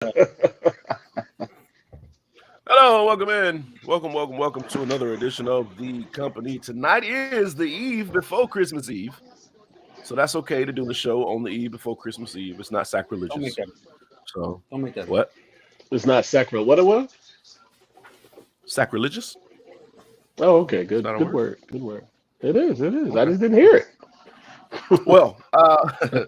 Hello, welcome in. Welcome to another edition of The Company. Tonight is the eve before Christmas Eve. So that's okay to do the show on the eve before Christmas Eve. It's not Don't make sacrilegious. that. So Don't make that. what? It's not sacrilege. What it was? Sacrilegious? Oh, okay. It's Good. not a Good word. word. Good word. It is. It is. I Okay. just didn't hear it. Well, for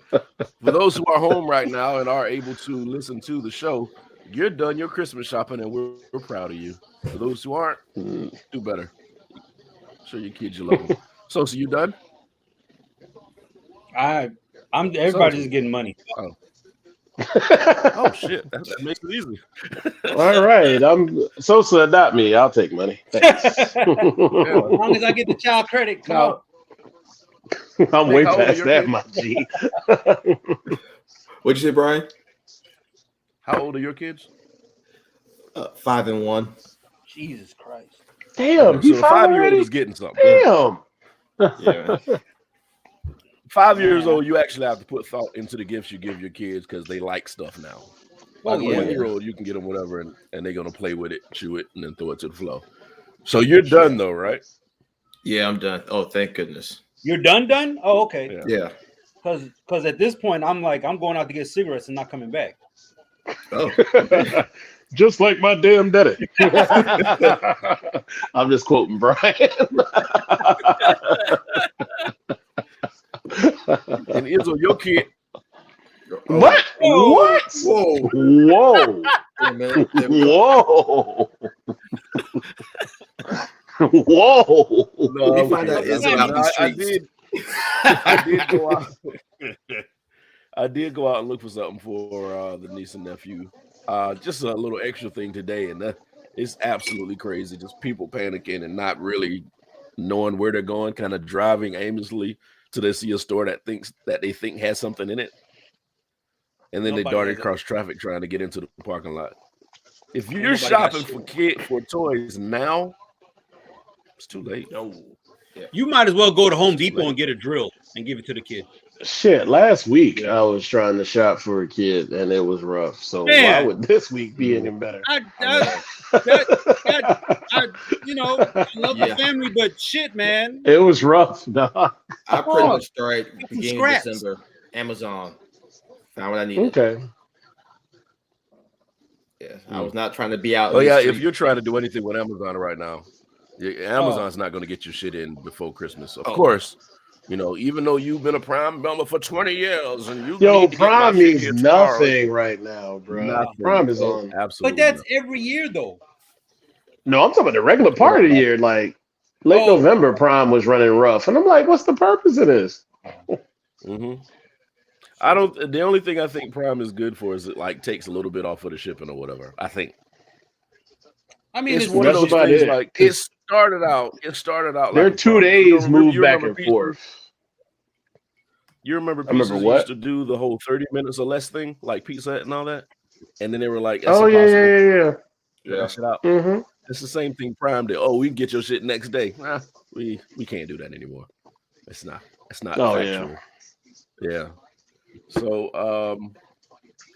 those who are home right now and are able to listen to the show, you're done your Christmas shopping and we're proud of you. For those who aren't, do better. Show your kids you love them. So you done? I'm. Everybody's So- just getting money. Oh shit, that makes it easy. All right. Sosa, adopt me. I'll take money. Thanks. As long as I get the child credit, come Now, on. I'm Hey, way how old are past your that, kids? my G. What'd you say, Brian? How old are your kids? 5 and 1. Jesus Christ. Damn. Okay, He so the 5 5-year-old already? is getting something. Damn. Yeah. 5 years old, you actually have to put thought into the gifts you give your kids because they like stuff now. Oh, Like a yeah. 1-year-old, you can get them whatever, and they're gonna play with it, chew it, and then throw it to the floor. So you're done though, right? Yeah, I'm done. Oh, thank goodness. You're done? Oh, okay. Yeah. Yeah. Because at this point, I'm going out to get cigarettes and not coming back. Oh, Just like my damn daddy. I'm just quoting Brian. And Izzo, your kid, What? Whoa. What? Whoa. Whoa. Wait a minute. There we go. Whoa. Whoa. no, me I'm find out kidding. Izzo out these I streets. I did go out. I did go out and look for something for the niece and nephew. Just a little extra thing today, and it's absolutely crazy. Just people panicking and not really knowing where they're going, kind of driving aimlessly till they see a store that they think has something in it, and then Nobody they dart has it. across traffic trying to get into the parking lot. If you're Nobody got shopping for toys now, it's too late. No. You might as well go to Home It's Depot late. and get a drill and give it to the kid. Shit, last week I was trying to shop for a kid and it was rough. So why Man. would this week be any better? I love Yeah. the family, but shit, man. It was rough, dog. I pretty Oh, much started some beginning of scraps. December. Amazon. Found what I needed. Okay. Yeah. I was not trying to be out. Oh in the yeah, if street. you're trying to do anything with Amazon right now, Amazon's not going to get your shit in before Christmas. Of course, even though you've been a Prime member for 20 years and you Yo, need to get my Prime shit means here tomorrow. nothing right now, bro. Nothing. Prime is on. Absolutely. But that's every year, though. No, I'm talking about the regular part of the year. Like late Oh. November, Prime was running rough. And I'm like, what's the purpose of this? hmm I don't. The only thing I think Prime is good for is it like takes a little bit off of the shipping or whatever. I think I mean, it's it's one of that's those about things. it. Like it started out. Their like a 2 Prime. days move back remember and Pizza- forth. You remember I remember Pizza what? used to do the whole 30 minutes or less thing, like Pizza Hut and all that, and then they were like, "That's Oh yeah, impossible. yeah. Get that shit out." Mm-hmm. It's the same thing Prime did. Oh, we can get your shit next day. Nah, we can't do that anymore. It's not Oh, factual. Yeah. So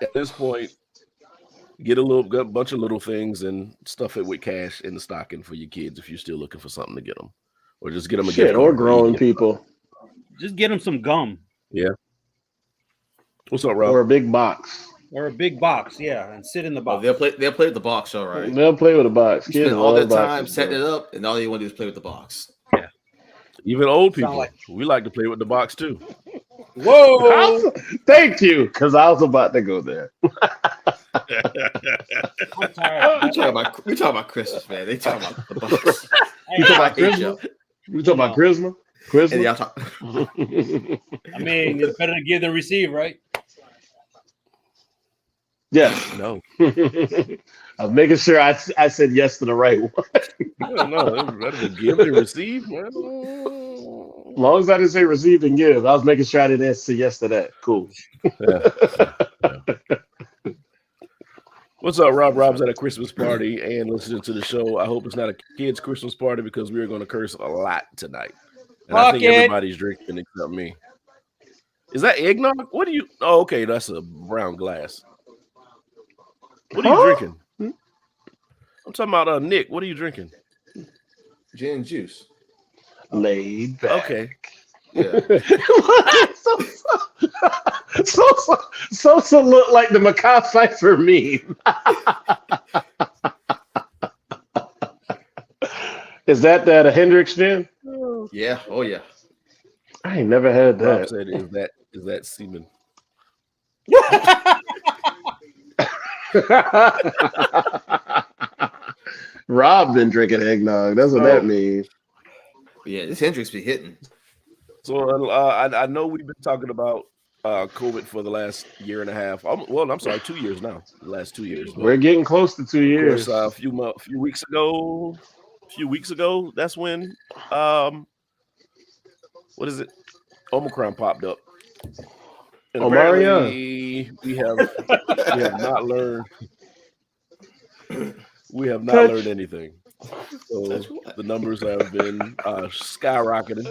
at this point, get a bunch of little things and stuff it with cash in the stocking for your kids if you're still looking for something to get them, or just get them a gift Shit, card. or where you grown get- people, just get them some gum What's up, Rob? or a big box. or a big box, yeah, and sit in the Oh, box. they'll play with the box, all right. They'll play with a box. You Kids spend all love that time boxes, setting bro. it up, and all you want to do is play with the box. Even old Sound people, like- we like to play with the box too. Whoa! Thank you, because I was about to go there. I'm tired. We talking about Christmas, man. They talking about the box. You talking I about hate Christmas? y'all. You talking about Christmas? And y'all talk. I mean, it's better to give than receive, right? Yes. No, I was making sure I said yes to the right one. I don't know. It's better to give than receive, man. As long as I didn't say receive and give, I was making sure I didn't say yes to that. Cool. What's up, Rob? Rob's at a Christmas party and listening to the show. I hope it's not a kid's Christmas party because we're going to curse a lot tonight. And I think Fuck it. everybody's drinking except me. Is that eggnog? What do you? Oh, okay, that's a brown glass. What are you Huh? drinking? I'm talking about Nick. What are you drinking? Gin and juice. Laid back. Okay. Yeah. So look like the Makai Pfeiffer meme. Is that a Hendrix gin? Yeah. Oh yeah. I ain't never had Rob that. said, is that semen? Rob been drinking eggnog. That's what Oh. that means. Yeah. This Hendrix be hitting. So I know we've been talking about COVID for the last year and a half. Well, I'm sorry, 2 years now. The last 2 years. But We're getting close to 2 of years. course, a few weeks ago, that's when what is it? Omicron popped up. And apparently we have not learned learned anything. So the numbers have been skyrocketing.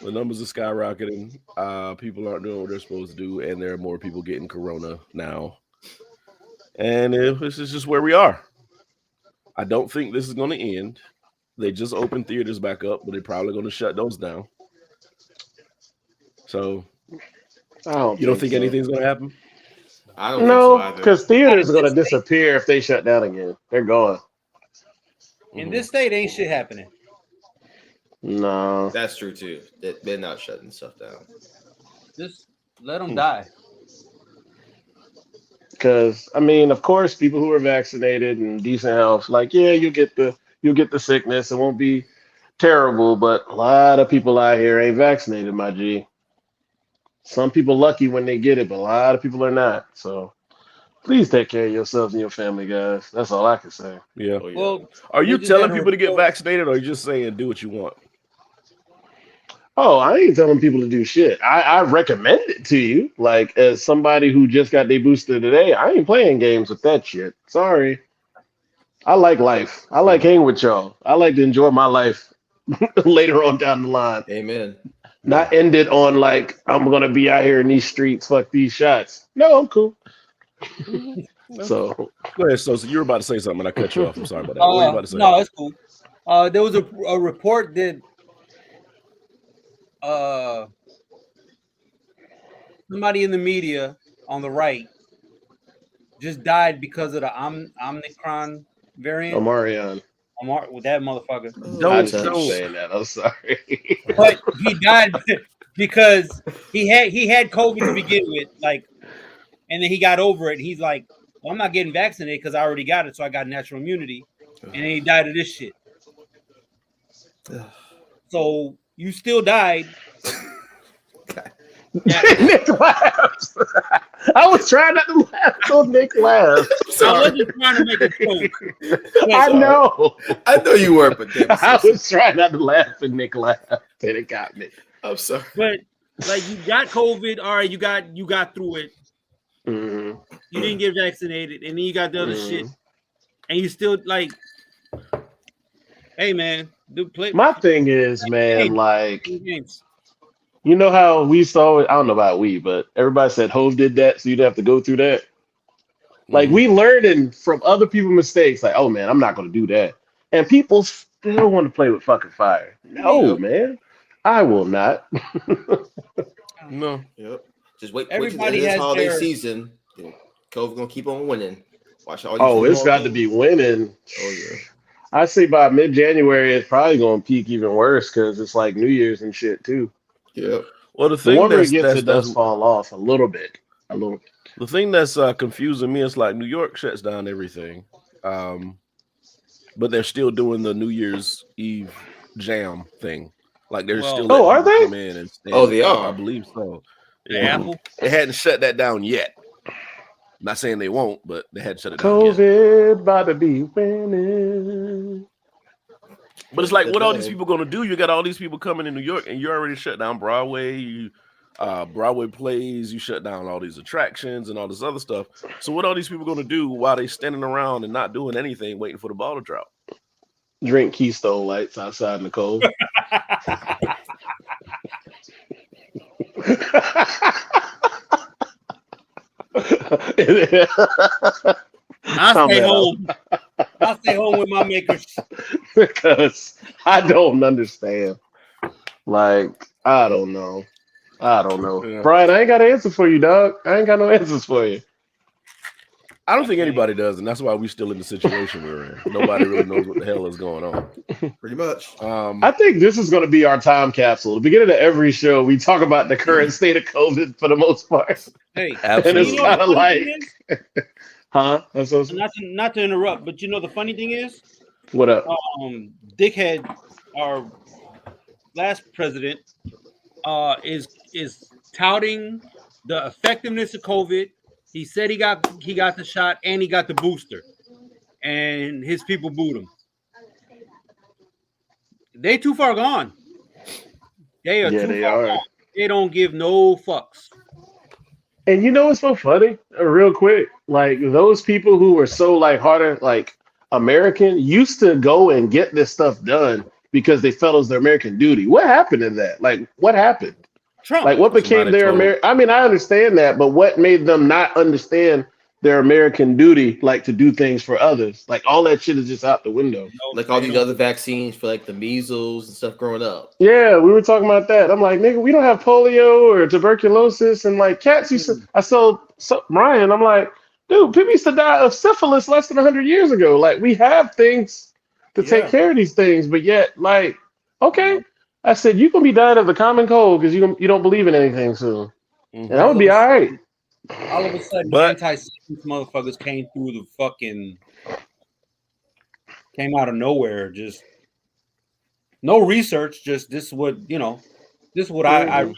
The numbers are skyrocketing. People aren't doing what they're supposed to do, and there are more people getting corona now. And this is just where we are. I don't think this is going to end. They just opened theaters back up, but they're probably going to shut those down. So you don't think so. anything's going to happen? I don't think No, so either. because theaters are going to disappear if they shut down again. They're going. In this state, ain't shit happening. No. That's true too. They're not shutting stuff down. Just let them die. Because I mean, of course, people who are vaccinated and decent health, like, yeah, you'll get the sickness. It won't be terrible, but a lot of people out here ain't vaccinated, my G. Some people lucky when they get it, but a lot of people are not. So please take care of yourselves and your family, guys. That's all I can say. Yeah. Oh, yeah. Well, Are you they just telling had a people to get report- vaccinated, or are you just saying do what you want? Oh, I ain't telling people to do shit. I recommend it to you. Like, as somebody who just got their booster today, I ain't playing games with that shit. Sorry. I like life. I like hanging with y'all. I like to enjoy my life later on down the line. Amen. Not end it on like, I'm gonna be out here in these streets, fuck these shots. No, I'm cool. So Go ahead, so you were about to say something, and I cut you off. I'm sorry about that. What were you about to say? No, it's cool. There was a report that somebody in the media on the right just died because of the Omicron variant. Omarion. With that motherfucker. I just Don't. keep saying that. I'm sorry. But he died because he had COVID to begin with, like, and then he got over it. He's like, well, I'm not getting vaccinated because I already got it, so I got natural immunity. And then he died of this shit. So you still died. Nick laughs. I was trying not to laugh until Nick laughed. I wasn't trying to make a joke. I know. I know you were, but damn, I was trying not to laugh and Nick laughed. And it got me. I'm sorry. But like, you got COVID, all right, you got through it. Mhm. You didn't get vaccinated, and then you got the other shit, and you still like, hey man, play My thing is, man, like, games. you know how we saw it? I don't know about we, but everybody said Hove did that, so you'd have to go through that. Like, we learning from other people's mistakes, like, oh man, I'm not gonna do that. And people still want to play with fucking fire. No, Yep. man. I will not. No. Yep. Just wait. Everybody Wait till has this holiday their- season. Cove gonna keep on winning. Watch all. Oh, these it's got to football be games. winning. Oh yeah. I say by mid-January, it's probably going to peak even worse because it's like New Year's and shit too. Yep. Well, the The thing warmer that's, it gets, that's, it does that's fall off a little bit. A little bit. the thing that's confusing me is like New York shuts down everything, but they're still doing the New Year's Eve jam thing. Like they're Well- still Oh, letting are people they? come in and stand. Oh, they are. I believe so. The Apple. They hadn't shut that down yet. Not saying they won't, but they hadn't shut it down yet. COVID about to be winning. But it's like, what all these people gonna do? You got all these people coming in New York, and you already shut down Broadway. Broadway plays. You shut down all these attractions and all this other stuff. So what are these people gonna do while they standing around and not doing anything, waiting for the ball to drop? Drink Keystone Lights outside in the cold. I'll stay home. I'll stay home with my makers. Because I don't understand. Like, I don't know. Yeah. Brian, I ain't got an answer for you, dog. I ain't got no answers for you. I don't think anybody does, and that's why we're still in the situation we're in. Nobody really knows what the hell is going on. Pretty much. I think this is going to be our time capsule. At the beginning of every show, we talk about the current state of COVID for the most part. Hey, Absolutely. And it's kind of the funny like, thing huh? That's so, is, not to interrupt, but you know the funny thing is, what up? Dickhead, our last president, is touting the effectiveness of COVID. He said he got the shot and he got the booster, and his people booed him. They too far gone. They are Yeah, too they far are. gone. They don't give no fucks. And you know what's so funny? Real quick, like those people who were so like harder, like American, used to go and get this stuff done because they felt it was their American duty. What happened to that? Like, what happened? Trump. Like, what became Somebody their told- American? I mean, I understand that, but what made them not understand their American duty, like to do things for others? Like, all that shit is just out the window. Like all these other vaccines for like the measles and stuff growing up. Yeah, we were talking about that. I'm like, nigga, we don't have polio or tuberculosis, and like cats used to. I saw Ryan. I'm like, dude, people used to die of syphilis less than 100 years ago. Like, we have things to take Yeah. care of these things, but yet, like, okay. I said, you gonna be dying of the common cold because you don't believe in anything soon, and that would be all right. All of a sudden, But- anti-science motherfuckers came through the fucking, came out of nowhere. Just no research. Just this is what you know. This is what I read.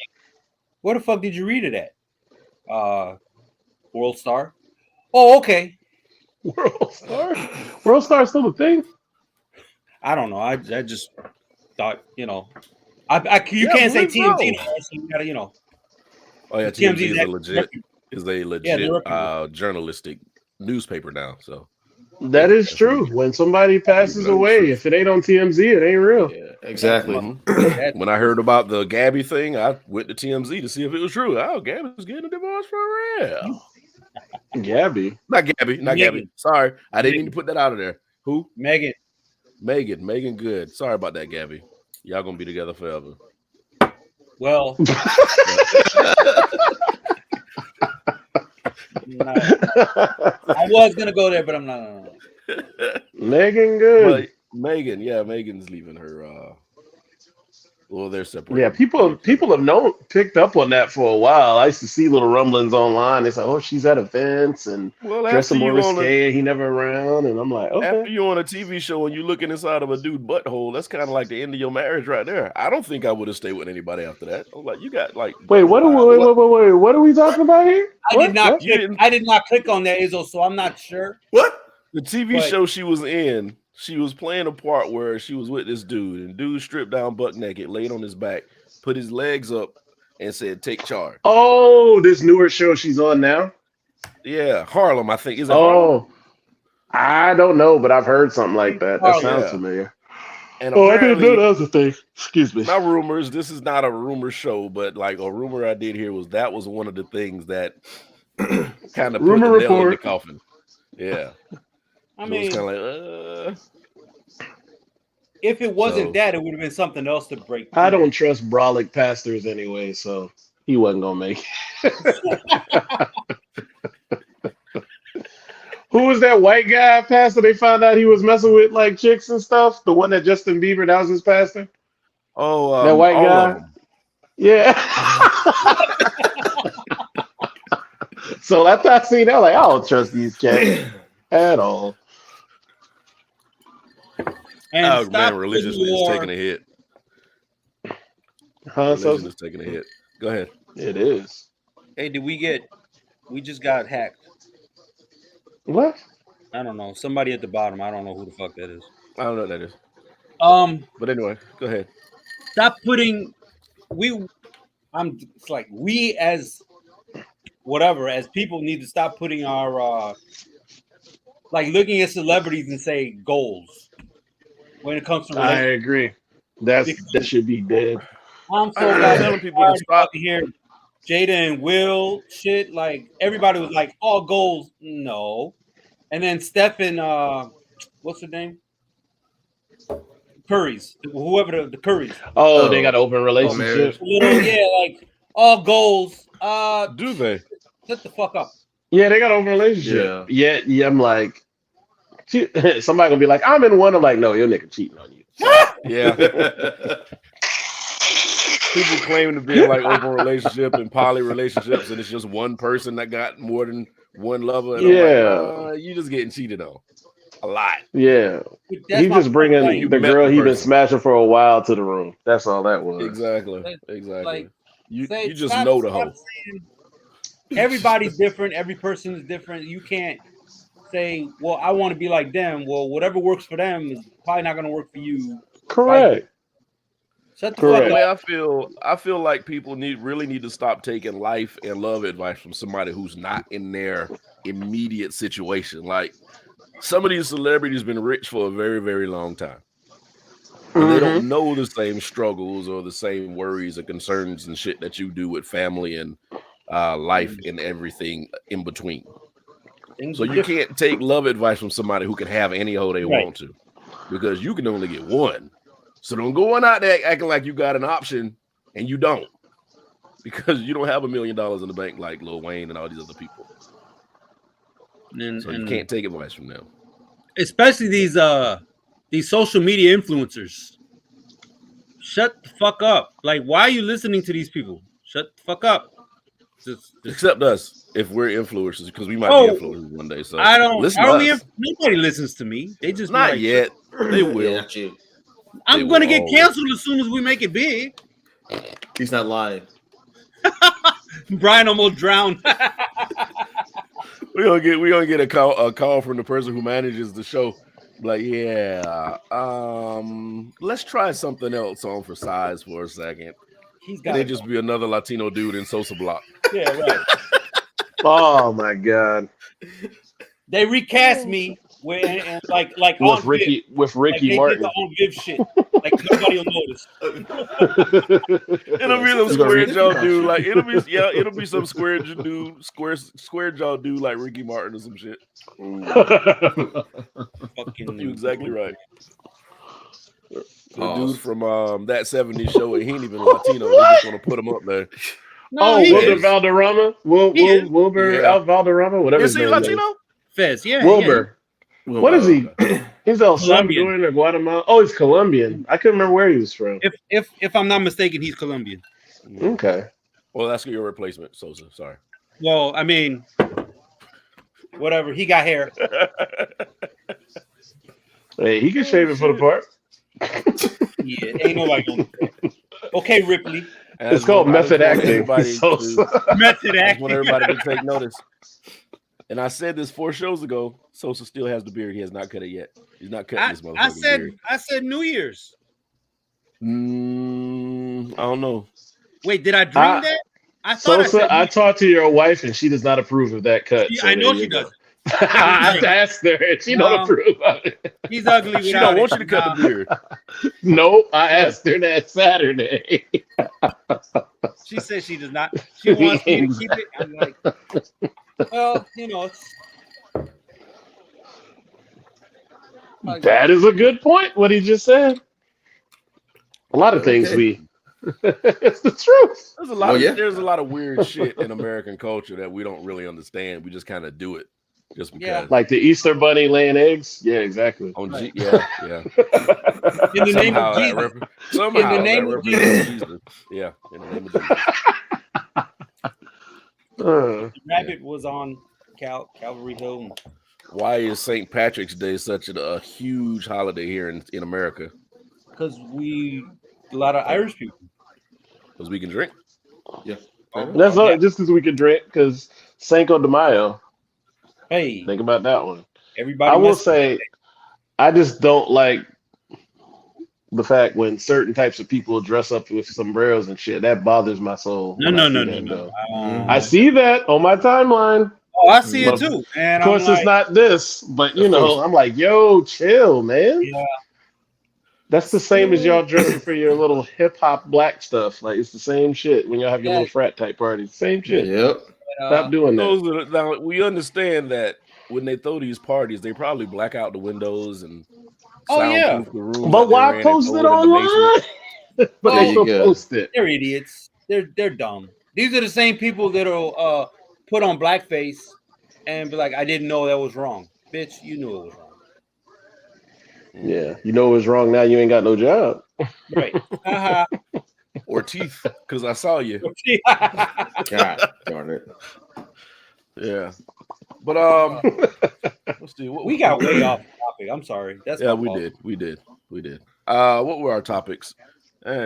Where the fuck did you read it at? World Star. Oh, okay. World Star is still a thing. I don't know. I just thought you know. You Yeah, can't say where's TMZ. those? So you gotta you know. Oh yeah, TMZ TMZ is that- a legit they're reputable. journalistic newspaper now. So That is true. When somebody passes away, if it ain't on TMZ, it ain't real. Yeah, exactly. Mhm. When I heard about the Gabby thing, I went to TMZ to see if it was true. Oh, Gabby's getting a divorce for real. Gabby. Not Gabby. Megan. Sorry, I didn't mean to put that out of there. Who? Megan. Megan Good. Sorry about that, Gabby. Y'all gonna be together forever. Well, I was gonna go there, but I'm not. No. Megan Good. But Megan's leaving her. Well, they're separated. Yeah, people have picked up on that for a while. I used to see little rumblings online. They say, "Oh, she's at events and Well, dressing more risque. He never around." And I'm like, after okay. you're on a TV show and you're looking inside of a dude butthole, that's kind of like the end of your marriage right there. I don't think I would have stayed with anybody after that. I'm like, you got like Wait, what are we talking about here? I did not. What? You didn't- I did not click on that, Izzo, so I'm not sure. What? The TV But- show she was in, she was playing a part where she was with this dude, and dude stripped down buck naked, laid on his back, put his legs up, and said, "Take charge." Oh, this newer show she's on now. Yeah, Harlem, I think. Is it Harlem? Oh, I don't know, but I've heard something like that. That Oh, sounds yeah. familiar. And Oh, I didn't know apparently, that was a thing. Excuse me. not rumors. This is not a rumor show, but like a rumor I did hear was that was one of the things that kind of put Rumor the nail in the report. coffin. Yeah, I so mean, it's kind of like, if it wasn't So- that, it would have been something else to break. I don't trust brolic pastors anyway, so he wasn't gonna make it. Who was that white guy pastor? They found out he was messing with like chicks and stuff. The one that Justin Bieber, that was his pastor. oh, That white all guy? of them. Yeah. So after I seen that, like I don't trust these cats at all. And Oh stop man, religion putting is your- taking a hit. Huh? So Religion is taking a hit. Go ahead. it is. Hey, we just got hacked. What? I don't know. Somebody at the bottom. I don't know who the fuck that is. I don't know what that is, But but anyway, go ahead. stop putting it's like we as whatever as people need to stop putting our like looking at celebrities and say goals when it comes to I relationships. agree. That should be dead. I'm so I'm glad telling people to tired stop. of here Jada and Will shit. Like everybody was like, all goals, no. And then Steph and what's her name? Curry's, whoever the Curry's. Oh, they got an open relationship. Like all goals. Do they? Shut the fuck up. Yeah, they got an open relationship. Yeah. I'm like, somebody gonna be like, I'm in one. I'm like, no, your nigga cheating on you. Yeah. People claim to be in like open relationship and poly relationships, and it's just one person that got more than one lover. And I'm like, you just getting cheated on a lot. Yeah, That's he's just bringing like, the girl he been person. smashing for a while to the room. That's all that was. Exactly. Like, you just stop- know the stop hoe. saying everybody's different. Every person is different. You can't say, well, I want to be like them. Well, whatever works for them is probably not going to work for you. Correct. Shut the Correct. fuck up. I feel like people really need to stop taking life and love advice from somebody who's not in their immediate situation. Like some of these celebrities been rich for a very, very long time. And they don't know the same struggles or the same worries or concerns and shit that you do with family and life and everything in between. So you can't take love advice from somebody who can have any hoe they want to, because you can only get one. So don't go on out there acting like you got an option and you don't, because you don't have $1 million in the bank like Lil Wayne and all these other people. So you can't take advice from them. Especially these social media influencers. Shut the fuck up. Like, why are you listening to these people? Shut the fuck up. Except us, if we're influencers, because we might be influencers one day. So nobody listens to me. They just not yet. They will. Yeah, not you. I'm gonna get canceled as soon as we make it big. He's not lying. Brian almost drowned. We're gonna get a call from the person who manages the show. Like, let's try something else on for size for a second. They just be another Latino dude in Sosa Block. Yeah, right. Oh my god. They recast me with Ricky Martin. On Viv shit. Like nobody will notice. It'll be some square jaw dude. Like it'll be some square jaw dude like Ricky Martin or some shit. Fucking You're exactly right. The dude from that 70s show, he ain't even Latino. They're just gonna put him up there. No, Wilber Valderrama? Wilber Valderrama? Whatever Is his he name Latino? is. Fez, yeah. Wilber. Yeah. What is he? He's El Colombian. Salvadorian or Guatemala. Oh, he's Colombian. I couldn't remember where he was from. If I'm not mistaken, he's Colombian. Okay. Well, that's your replacement, Sosa. Sorry. Well, I mean, whatever. He got hair. Hey, he can shave it for the part. Yeah, ain't nobody gonna. Okay, Ripley. It's called method acting. Method I just acting. want everybody to take notice. And I said this 4 shows ago. Sosa still has the beard. He has not cut it yet. He's not cutting this motherfucking beard. I said New Year's. I don't know. Wait, did I dream that? I thought Sosa, I talked to your wife and she does not approve of that cut. Yeah, I know she does. I asked her and she don't approve of it. He's ugly. She don't want you to cut the beard. No, I asked her that Saturday. She says she does not. She wants me to keep it. I'm like, well, it's. That is a good point, what he just said. A lot of things it's the truth. There's a lot of weird shit in American culture that we don't really understand. We just kind of do it just because. Yeah. Like the Easter bunny laying eggs. Yeah, exactly. Yeah. In the name of Jesus. Somehow. In the name of Jesus. Yeah. In the name of Jesus. The rabbit was on Calvary Hill. Why is St. Patrick's Day such a huge holiday here in America? Because a lot of Irish people. Because we can drink. Yeah. That's all, just because we can drink, because Cinco de Mayo. Hey, Think about that one. everybody. I will say, I just don't like the fact when certain types of people dress up with sombreros and shit. That bothers my soul. No. I see that on my timeline. Oh, I see it too. And Of course, it's not this, but I'm like, yo, chill, man. Yeah. That's the same as y'all dressing for your little hip hop black stuff. Like it's the same shit when y'all have your Yeah. little frat type parties. Same shit. Yep. Stop doing that. Those are, now we understand that when they throw these parties, they probably black out the windows and Oh, yeah. soundproof the room. But that why they're in and post throw it in the online? basement. But There they you still go. post it. They're idiots. They're dumb. These are the same people that'll put on blackface and be like, "I didn't know that was wrong." Bitch, you knew it was wrong. Yeah, you know what's wrong now. You ain't got no job. Right. Haha. Or teeth, because I saw you. God darn it. Yeah. But let's see. What We got way off topic. I'm sorry. That's Yeah, my we fault. did. We did. What were our topics?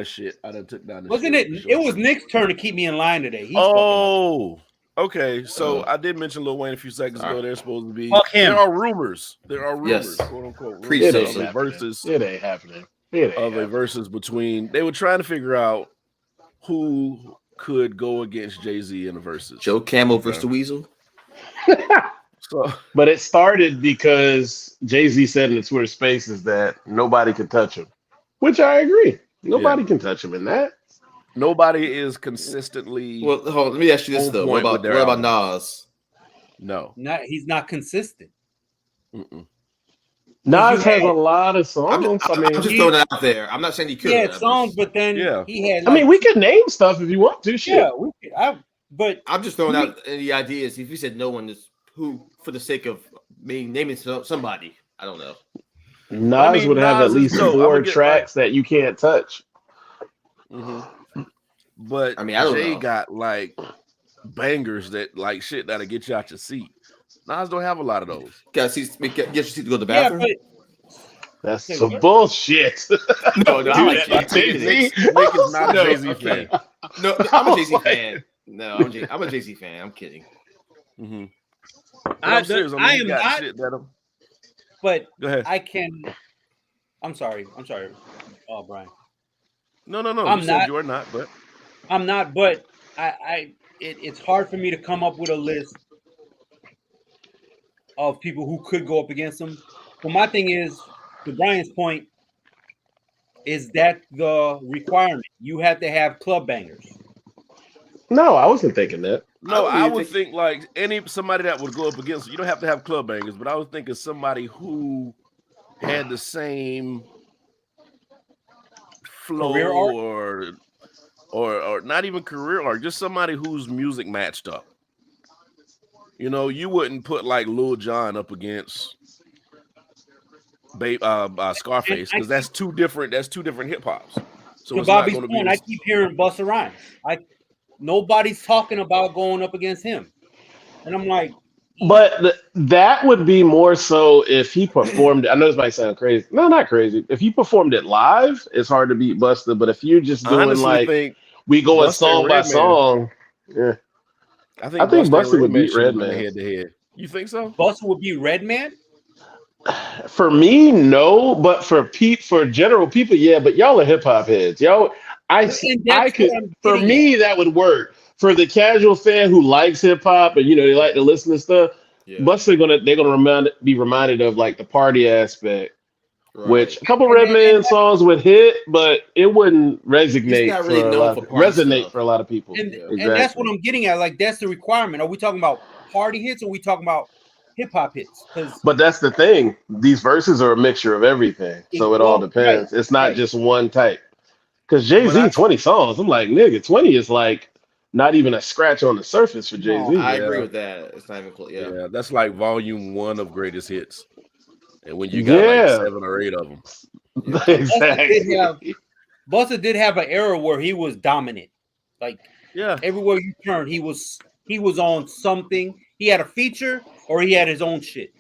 Shit. I done took down the Wasn't shit. it? It was Nick's turn to keep me in line today. He's fucking Oh, okay. So I did mention Lil Wayne a few seconds ago. Alright. They're supposed to be. Fuck him. There are rumors. There are rumors, Yes. quote unquote, Preach rumors It those ain't of a happening. versus It ain't happening. It ain't of a happening. versus between. They were trying to figure out who could go against Jay-Z in a versus. Joe Camel versus the Weasel. So But it started because Jay-Z said in the Twitter Spaces that nobody could touch him, which I agree. Nobody can touch him in that. nobody is consistently. Well, hold on, let me ask you this On though. point What with their about Nas? no. He's not consistent. Mm-mm. Nas you has had- a lot of songs. I'm just throwing it out there. I'm not saying he could. He had songs, but then Yeah. he had. I mean, we can name stuff if you want to. Shit. Yeah, we could. But I'm just throwing out any ideas. If you said no one is who, for the sake of me naming somebody, I don't know. Nas I mean, would have Nas at is least dope. 4 I'ma get, tracks that you can't touch. But I mean, I don't Jay know. got like bangers that like shit that'll get you out your seat. Nas don't have a lot of those. Get your seat to go to the yeah, bathroom. but That's Say some what? bullshit. No, I like Dude, I take it. Nick is not a No, Jay-Z okay. fan. No, I'm a Jay Z fan. No, I'm a Jay Z fan. I'm kidding. Mm-hmm. I I'm serious. I mean, I he am got not. shit that But Go ahead. I can. I'm sorry. Oh, Brian. No. I'm You said not- you are not, but I'm not. But it's hard for me to come up with a list of people who could go up against him. But my thing is, to Brian's point, is that the requirement? You have to have club bangers. No, I wasn't thinking that. no, I I would would think- think like somebody that would go up against. You don't have to have club bangers, but I was thinking somebody who had the same flow Career arc? or not even career arc, just somebody whose music matched up. You know, you wouldn't put like Lil Jon up against Scarface because that's two different hip hops. So To it's not Bobby's going to point, be. I keep hearing Busta Rhymes. Nobody's talking about going up against him, and I'm like, But that would be more so if he performed. I know this might sound crazy. No, not crazy. If he performed it live, it's hard to beat Busta. But if you're just I doing honestly like think we going Busta song and by Redman. song, yeah, I think Busta would beat Redman Redman. head to head. You think so? Busta would be Redman. For me, no. But for general people, yeah. But y'all are hip hop heads. Y'all, I And that's could. what I'm For getting me, that would work. For the casual fan who likes hip hop and they like to listen to stuff, Yeah. Busta they're gonna be reminded of like the party aspect. Right. Which a couple And Redman songs would hit, but it wouldn't resonate not really for a known lot. for party Resonate stuff. for a lot of people. And, Yeah. and that's Exactly. what I'm getting at. Like, that's the requirement. Are we talking about party hits or are we talking about hip hop hits? Because But that's the thing. These verses are a mixture of everything, so it all Well, depends. It's not right. just one type. Because Jay-Z, But I- 20 songs. I'm like, nigga, 20 is like not even a scratch on the surface for Jay-Z. No, I Yeah. agree with that. It's not even close. Yeah. Yeah. That's like volume 1 of greatest hits. And when you got Yeah. like 7 or 8 of them. Exactly. Busta did have an era where he was dominant. Like, Yeah. everywhere you turned, he was on something. He had a feature or he had his own shit.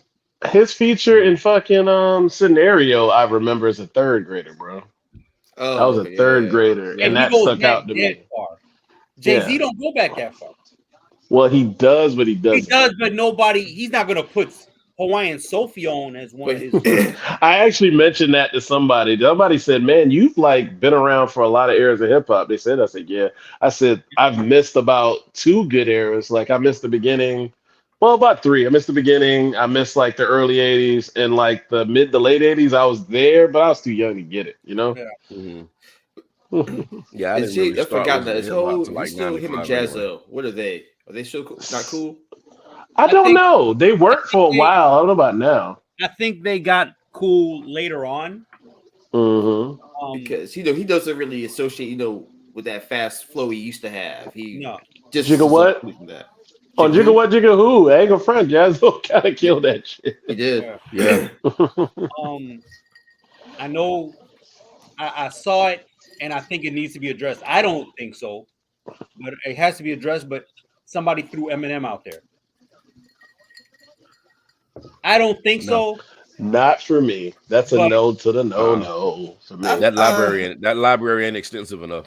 His feature in fucking Scenario, I remember as a third grader, bro. Oh, I was okay, a third yeah. grader, And and he that goes stuck back out to that me. far. Jay-Z Yeah. don't go back that far. Well, he does, but he He doesn't. does, but he's not gonna put Hawaiian Sophie on as one of his. I actually mentioned that to somebody. Somebody said, "Man, you've like been around for a lot of eras of hip hop." They said, "I said, yeah." I said, "I've missed about 2 good eras. Like I missed the beginning Well, about 3. I missed the beginning. I missed like the early 80s and like the mid to late 80s. I was there, but I was too young to get it, you know? Yeah. Yeah, I Is didn't really I start forgot that. listening It's to hip hop whole. till like He's still him and 95 anyway. Jazzo. What are they? Are they still not cool? I don't think- know. They worked for a they- while. I don't know about now. I think they got cool later on. Mm-hmm. Because he doesn't really associate with that fast flow he used to have. He No. just Jigga what? from that. On Jigga What Jigga Who, I ain't gonna front. Jazzo kind of killed that shit. He did. Yeah. I know I saw it and I think it needs to be addressed. I don't think so, but it has to be addressed. But somebody threw Eminem out there. I don't think so. Not for me. That's a But- no to the no for me. That library ain't extensive enough.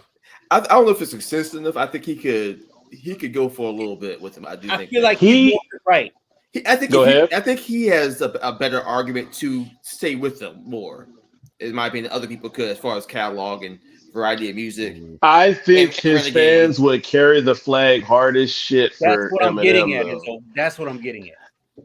I don't know if it's extensive enough. I think he could go for a little bit with him. I do I think feel that. like he's right. I think Go ahead. I think he has a better argument to stay with them more, in my opinion. Other people could, as far as catalog and variety of music. I think And his Renegade. fans would carry the flag hard as shit That's for what I'm Eminem. getting at. though. Izzo. That's what I'm getting at.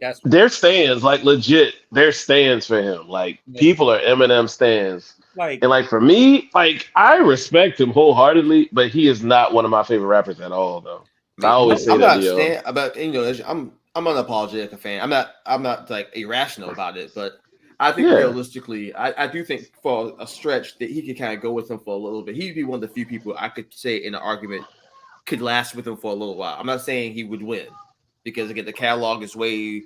That's Their stands, like legit, their stands for him. Like Yeah. people are Eminem stands. like And like for me, like I respect him wholeheartedly, but he is not one of my favorite rappers at all, though. I always say I'm that, not yo. about I'm unapologetic a fan. I'm not like irrational about it, but I think Yeah. realistically, I do think for a stretch that he could kind of go with him for a little bit. He'd be one of the few people I could say in an argument could last with him for a little while. I'm not saying he would win because again the catalog is way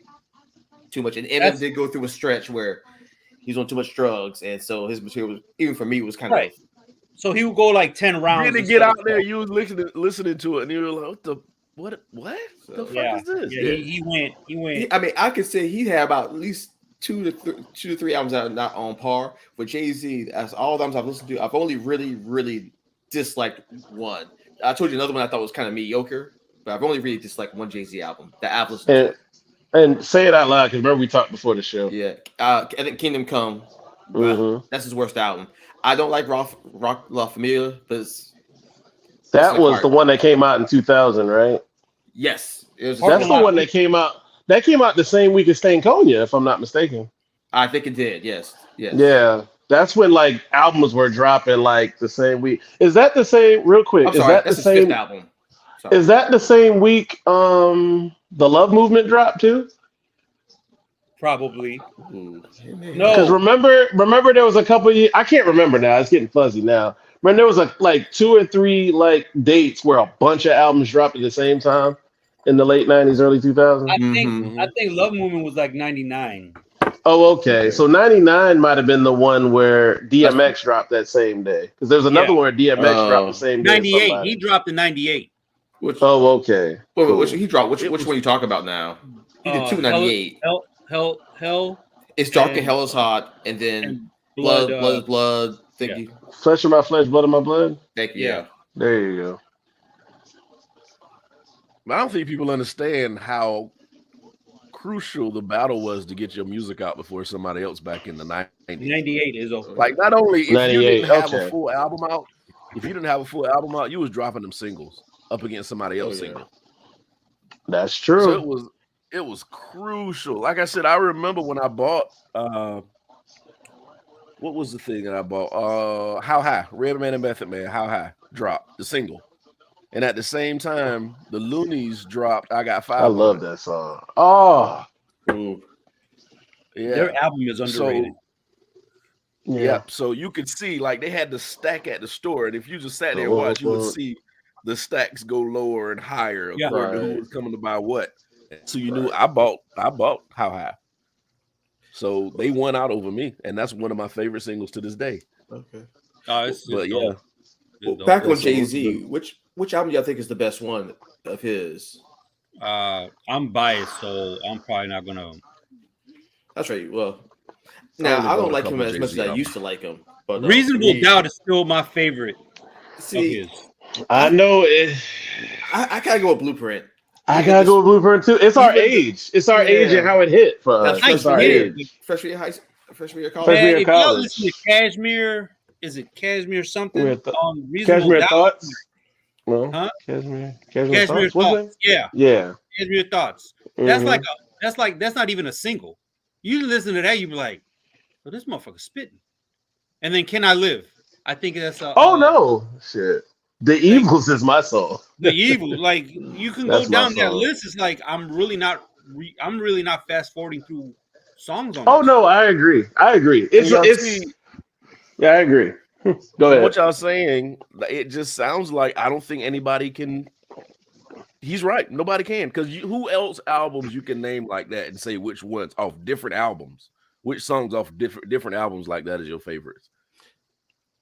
too much, and Eminem did go through a stretch where he's on too much drugs, and so his material was, even for me, was kind Right. So he would go like 10 rounds. Then to and get stuff. out there, you was listening to it, and you were like, "What the fuck Yeah, is this?" yeah, he went. I mean, I could say he had about at least two to three albums that are not on par with Jay-Z. As all the albums I've listened to, I've only really disliked one. I told you another one I thought was kind of mediocre, but I've only really disliked one Jay-Z album that I've listened And say it out loud because remember we talked before the show. to. Yeah, I think Kingdom Come. Mhm. That's his worst album. I don't like Rock La Familia, but That was hard. the one that came out in 2000, right? yes, it was. That's the one that came out. That came out the same week as Stankonia, if I'm not mistaken. I think it did. Yes. Yeah, that's when like albums were dropping like the same week. Is that the same? Real quick, I'm is sorry, that the that's his fifth same? album. Sorry. Is that the same week? The Love Movement dropped too. Probably. Ooh. Because No. remember there was a couple years. I can't remember now. It's getting fuzzy now. Remember there was like 2 or 3 like dates where a bunch of albums dropped at the same time in the late 90s, early 2000s. I think Love Movement was like 99. Oh, okay. So 99 might have been the one where DMX dropped that same day. Because there's another Yeah. one where DMX dropped the same day. as 98. somebody. He dropped in 98. Which, Oh, okay. wait, Cool. which he dropped? Which one are you talking about now? He did 298. Hell, It's Dark and- and Hell is Hot, and then and Blood, Blood. Blood. Thank yeah. you. Flesh of my flesh, blood of my blood. Thank you. Yeah. Yeah. There you go. But I don't think people understand how crucial the battle was to get your music out before somebody else back in the 90s. 98 is over. Like not only if you 98, didn't have okay. a full album out, if you didn't have a full album out, you was dropping them singles up against somebody else's yeah. single. That's So true. it was crucial. Like I said, I remember when I bought what was the thing that I bought? How High, Redman and Method Man, How High dropped the single. And at the same time, the Loonies dropped I Got Five. I love that song. Oh, Ooh. Yeah. Their album is underrated. Yeah. So you could see like they had the stack at the store, and if you just sat there and watched, you would see the stacks go lower and higher Yeah. according to who was coming to buy what. So you knew I bought How High. So they won out over me, and that's one of my favorite singles to this day. Okay. But yeah, Well, back on That's Jay so Z, which album do y'all think is the best one of his? I'm biased, so I'm probably not gonna. That's right. Well, now only I bought don't a like him couple as much as Jay-Z I used to like him. But Reasonable me- Doubt is still my favorite of See, his. I know it. I gotta go with Blueprint. I gotta go with Blueprint too. It's our Even the- age. It's our age Yeah. and how it hit for us. That's It's our freshman year. age. Freshman year of Freshman year college. of If y'all college. listen to Cashmere, is it Cashmere something? With Reasonable Cashmere Doubt. Thoughts. No, Huh? Cashmere Cashmere Thoughts. What's Thoughts. Yeah. it? Yeah. Here's your thoughts. That's Mhm. that's not even a single. You listen to that, you be like, "Oh, this motherfucker's spitting." And then "Can I Live?" I think that's Oh no, shit. The like Eagles is my song. the evil. Like you can go That's my down that song. list. It's like I'm really not fast forwarding through songs on Oh this. no, I agree. And y'all see, Yeah, I agree. Go from ahead. what y'all saying, it just sounds like I don't think anybody can. He's right. Nobody can, because who else albums you can name like that and say which ones off different albums, which songs off different albums like that is your favorites?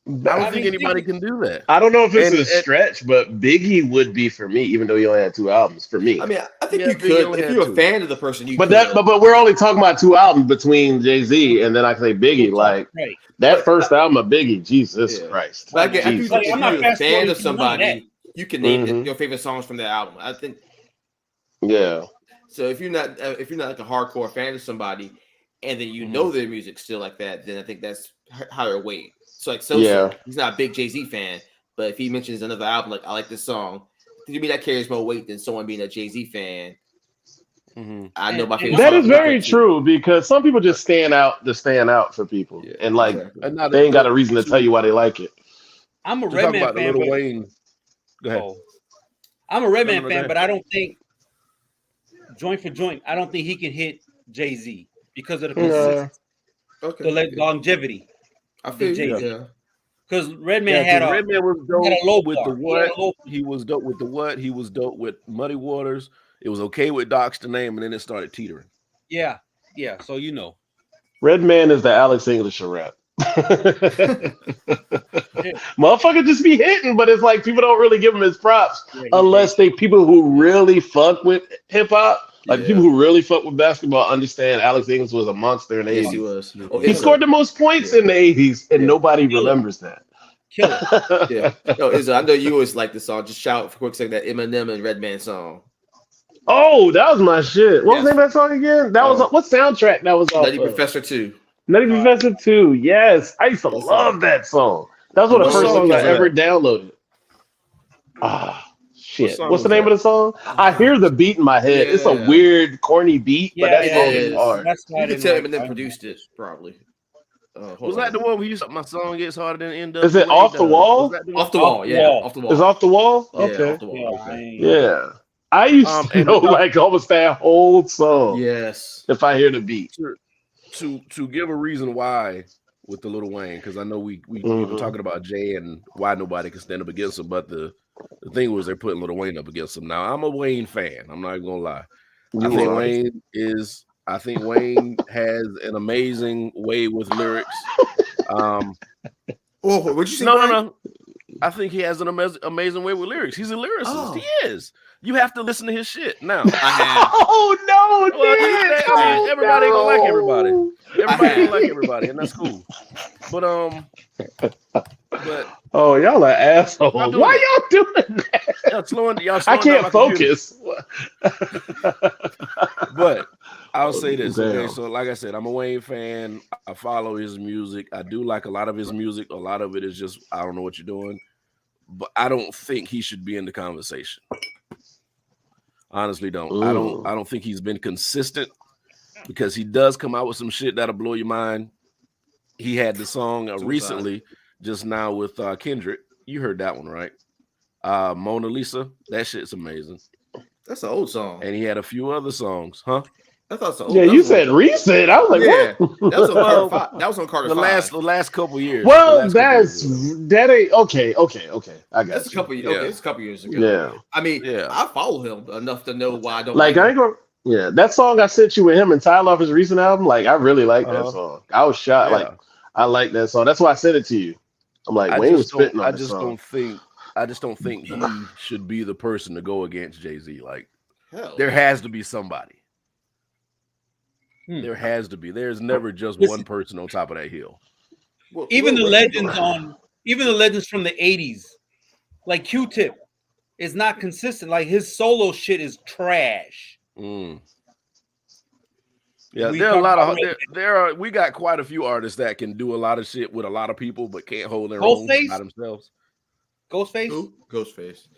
I don't I think mean, anybody can do that. I don't know if it's And a stretch, but Biggie would be for me, even though he only had 2 albums for me. I mean, I think Yeah, you Biggie could only if had you're a 2. fan of the person. You But could. but we're only talking about 2 albums between Jay-Z and then I say Biggie. Like right. that But- first album of Biggie, Jesus Yeah. Christ. But again, I do Jesus. think if I'm not you're a fast fan forwarding of through none of that. somebody, you can name Mhm. your favorite songs from that album. I think Yeah. so. If you're not like a hardcore fan of somebody, and then you know their music still like that, then I think that's higher weight. So like Yeah. he's not a big Jay-Z fan, but if he mentions another album like I like this song, to me that carries more weight than someone being a Jay-Z fan. Mhm. I know my And- favorite. That song is is very that too. true because some people just stand out for people. Yeah, And like exactly. And now they ain't got a reason to tell you why they like it. I'm a to talk Redman about the fan, Lil but Wayne. Go ahead. I'm a Redman No, fan, go but I don't think joint for joint. I don't think he can hit Jay-Z because of the consistency, Okay. the longevity. I feel you. Jay-Z. Yeah. Because Redman Yeah, had 'cause a Redman was he had a low dope with the bar. He had what? a low- He was dope with the what? He was dope with Muddy Waters. It was okay with Doc's the name, and then it started teetering. yeah. So you know. Redman is the Alex English of rap. Motherfucker just be hitting, but it's like people don't really give him his props unless people who really fuck with hip hop, like people who really fuck with basketball, understand Alex English was a monster in the Yes, 80s. he was. Oh, He scored the most points in the 80s, and nobody remembers that. Killer. Yeah. No, Izzo, I know you always like the song. Just shout for a quick second that Eminem and Redman song. Oh, that was my shit. What was the Yes. name of that song again? That was what soundtrack that was off Nutty of? Professor 2. Nutty Professor 2. Yes. I used to love that song. That was one of the What first song songs I is that? ever downloaded. Ah, shit. song What's the was name that? of the song? I hear the beat in my head. It's a Yeah. weird, corny beat, but that song is hard. That's why I You can didn't tell like Eminem it. produced it, probably. Hold Was on. that the one where you said my song gets harder than end up? Is it Off the Wall? Was that the Off the one? wall? Yeah, off the wall. Is Off the Wall? Yeah, Okay. off the wall. Yeah, I Okay. ain't- Yeah. I used to and know the- like almost that whole song Yes. if I hear the beat. To give a reason why with the Lil Wayne, because I know we Mhm. were talking about Jay and why nobody can stand up against him, but the thing was they're putting Lil Wayne up against him. Now I'm a Wayne fan. I'm not gonna lie. I think Wayne has an amazing way with lyrics. Oh, what'd you say? No. Brian? I think he has an amazing way with lyrics. He's a lyricist. Oh. He is. You have to listen to his shit now. I have. Oh no, Well, dude. man, everybody ain't gonna like everybody. Everybody have. ain't like everybody, and that's cool. But Oh, y'all are assholes. Y'all doing Why it. y'all doing that? y'all slowing I down can't my computer. focus. But I'll say this, okay? Damn. So, like I said, I'm a Wayne fan. I follow his music. I do like a lot of his music. A lot of it is just I don't know what you're doing, but I don't think he should be in the conversation. Honestly, don't. I don't think he's been consistent because he does come out with some shit that'll blow your mind. He had the song recently, just now with Kendrick. You heard that one, right? Mona Lisa. That shit's amazing. That's an old song. And he had a few other songs, huh? I thought so. Yeah, you said recent. I was like, Yeah, what? that was on Carter 5. That was on Carter The 5. last couple years. Well, The last couple that's years. that ain't okay. I got That's a you. couple. Yeah. Okay, it's a couple years ago. Yeah, I mean, Yeah. I follow him enough to know why I don't like like I ain't gonna. Yeah, that song I sent you with him and Tyler off his recent album. Like I really like that Uh-huh. song. I was shocked. Yeah. Like I like that song. That's why I sent it to you. I'm like Wayne was spitting on I this just song. don't think he should be the person to go against Jay-Z. Like Hell, there has to be somebody. Hmm. There has to be. There's never just Listen. one person on top of that hill. Well, Even the well, legends from the 80s, like Q-Tip, is not consistent. Like his solo shit is trash. Mm. Yeah, We there are a talked lot of about we got quite a few artists that can do a lot of shit with a lot of people, but can't hold their own Ghostface? by themselves. Ghostface? Who? Ghostface.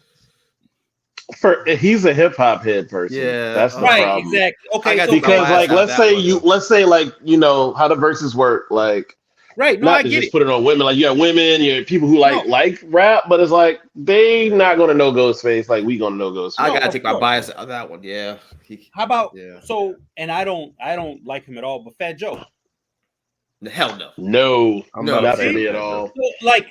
He's a hip hop head person. Yeah, That's the Right, problem. exactly. I Okay, got so to Because bias like out let's that say one, you though. let's say like you know how the verses work, like right. No, not I to get just it. put it on women, like you have women, you have people who No. like rap, but it's like they not gonna know Ghostface like we gonna know Ghostface. I No, gotta of take my course. bias out of that one. Yeah. How about Yeah. so? And I don't like him at all. But Fat Joe, Hell no. No, I'm No. not a not fan for me of at that, all. though. so, like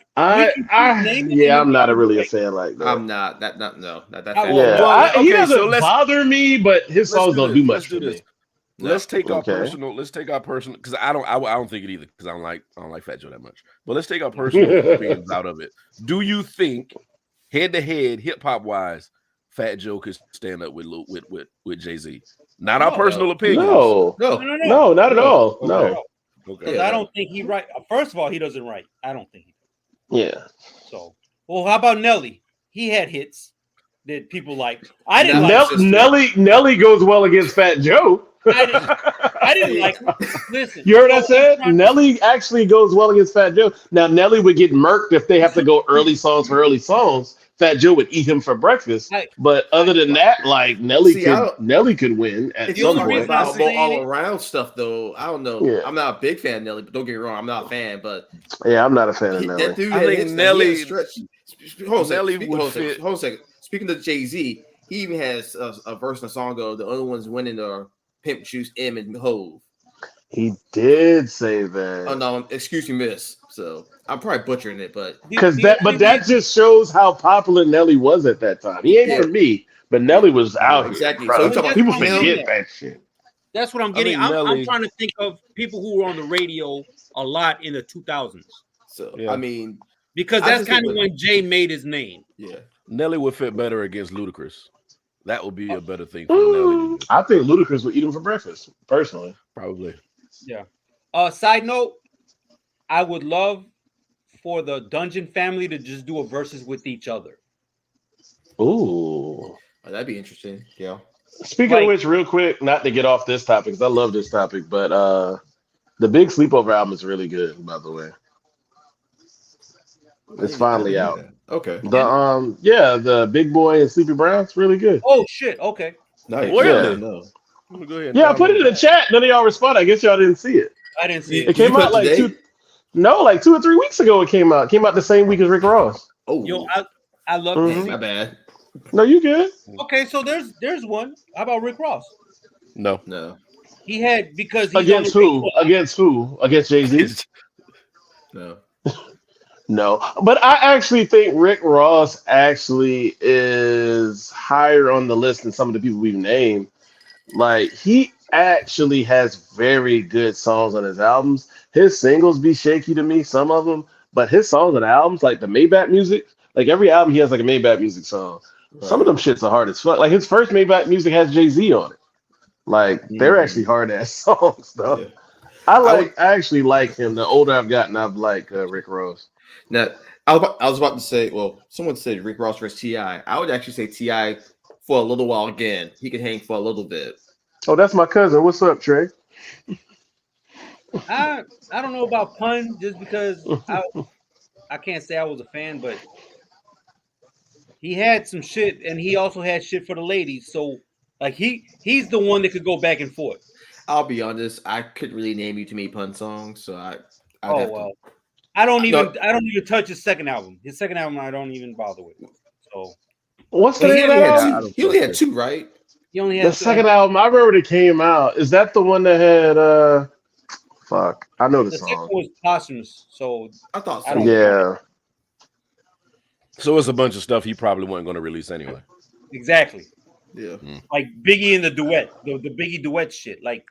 name it Yeah, and I'm not I'm really a like, fan like that. I'm not. That not no. Not that. I- fat. Yeah, Well, he okay, doesn't so let's- bother me, but his Let's songs do don't this. do much Let's for do this. me. No. Let's take our Okay. personal. Let's take our personal because I don't think it either because I don't like Fat Joe that much. But let's take our personal opinions out of it. Do you think head to head, hip hop wise, Fat Joe could stand up with Jay-Z? Not our No. personal opinions. No, No. no, not at all. Okay. No, Okay. Because I don't think he write. First of all, he doesn't write. I don't think he yeah. does. So, well, how about Nelly? He had hits that people like. I didn't Nelly- like. Nelly goes well against Fat Joe. I didn't like. Listen, You heard so I said? I'm trying- Nelly actually goes well against Fat Joe. Now Nelly would get murked if they have to go early songs for early songs. Fat Joe would eat him for breakfast. But other than that, like Nelly could win at If The you're some only talking point. reason about I'm saying all it- around stuff, though, I don't know. Yeah. I'm not a big fan of Nelly, but don't get me wrong, I'm not a fan. But Yeah, I'm not a fan of that Nelly. dude, I had think hits that he Nelly- had stretch. Hold on a second, Nelly speak- would hold on a second, fit- hold on a second. Speaking of Jay-Z, he even has a verse in a song of the only ones winning are Pimp Juice, M, and Hove. He did say that. Oh no, excuse me, miss. So I'm probably butchering it, but Because the that, only but that just shows how popular Nelly was at that time. He ain't Yeah. for me, but Nelly was out exactly. here. So bro. we talking about People him. forget that shit. That's what I'm I getting. think I'm Nelly- trying to think of people who were on the radio a lot in the 2000s so Yeah. I mean, because I that's just kind of think when Jay made his name. yeah. Nelly would fit better against Ludacris. That would be a better thing for Nelly. To do, I think Ludacris would eat him for breakfast, personally. probably. Side note, I would love for the Dungeon family to just do a versus with each other. Ooh. Oh, that'd be interesting. Yeah. Speaking Like- of which, real quick, not to get off this topic, because I love this topic, but the Big Sleepover album is really good, by the way. It's finally out. Okay. The Big Boy and Sleepy Brown, it's really good. Oh shit! Okay, Nice. Really? No. I'm gonna go ahead and Yeah, I put it in download the chat. None of y'all responded. I guess y'all didn't see it. I didn't see It it. came you out put like today? 2 or 3 weeks ago. It came out. It came out the same week as Rick Ross. Oh, Yo, I love Mhm. my bad. No, you good? Okay, so there's one. How about Rick Ross? No. No. He had because he's Against on the who? radio. Against who? Against Jay-Z? No. No. But I actually think Rick Ross actually is higher on the list than some of the people we've named. Like, he actually has very good songs on his albums. His singles be shaky to me, some of them, but his songs on albums, like the Maybach music, like every album he has like a Maybach music song. Some of them shits are hard as fuck. Like his first Maybach music has Jay-Z on it. Like they're actually hard ass songs though. Yeah. I actually like him. The older I've gotten, I've liked Rick Ross. Now, I was about to say, well, someone said Rick Ross versus T.I. I would actually say T.I. for a little while again. He could hang for a little bit. Oh, that's my cousin. What's up, Trey? I don't know about pun just because I can't say I was a fan, but he had some shit, and he also had shit for the ladies. So like he's the one that could go back and forth. I'll be honest, I couldn't really name you too many pun songs, so I'd Oh have well, to. I don't even touch his second album. His second album I don't even bother with. So What's the Well, he name of only that had album? two, he only had two, right? he only had The second album, I remember it came out. Is that the one that had fuck? I know the The second song. was posthumous. So I thought I so. don't- Yeah. So it's a bunch of stuff he probably wasn't going to release anyway. exactly Yeah. like Biggie and the duet, the Biggie duet shit. Like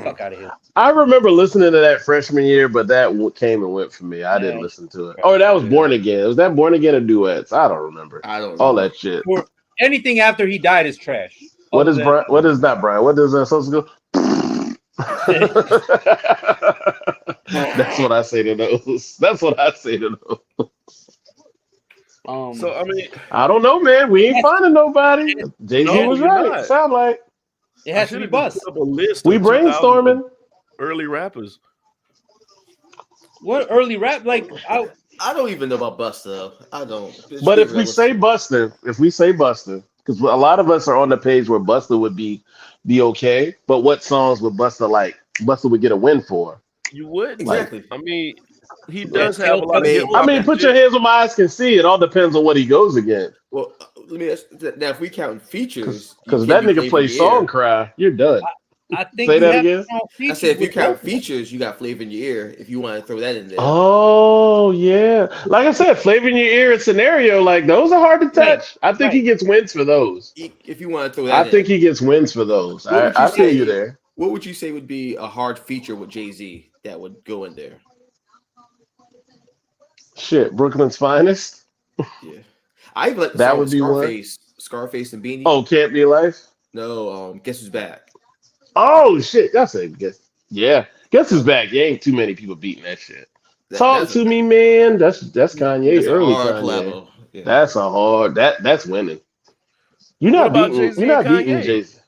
fuck out of here. I remember listening to that freshman year, but that came and went for me. I didn't Yeah. listen to it. Oh, that was Born Again. Was that Born Again or Duets? I don't remember. I don't know. All that shit. Anything after he died is trash. What Other is than- Brian? What is that, Brian? What is that supposed to go? That's what I say to those. That's what I say to those. So I mean, I don't know, man. We ain't finding nobody. Jay-Z No, was you're right. not. Sound like it I has to be should've bust. put up a list. we of 2000 brainstorming. early rappers. What early rap? Like I don't even know about Busta. I don't. It's But if really we say Busta, because a lot of us are on the page where Busta would be okay, but what songs would Busta like? Busta would get a win for. You wouldn't. Exactly. I mean, he Yeah, does have a lot of I mean- hip I hop mean, and put shit. your hands where my eyes can see. It all depends on what he goes against. Well, let me ask now. If we count features, Because you that can't be nigga Flavor plays in Your Song Ear. Cry, you're done. I think Say you that have again? to count I features said if you with count both of them. features, you got Flavor in Your Ear. If you want to throw that in there, Oh yeah, like I said, Flavor in Your Ear and Scenario, like those are hard to touch. I think he right. gets wins for those. if you want to throw that, I think in, he gets wins for those. What would you I feel say? you there. what would you say would be a hard feature with Jay-Z that would go in there? Shit, Brooklyn's finest. Yeah, I even like the That song would with be one. Scarface and Beanie. Oh, Can't Be Life. No, Guess Who's Back? Oh shit, that's a guess. Yeah, guess who's back? You ain't too many people beating that shit. Talk That's to me, man. That's Kanye. That's a Early hard Kanye. collabo. Yeah. That's a hard. That's winning. You're What not about beating. Jay-Z You're not and beating Kanye?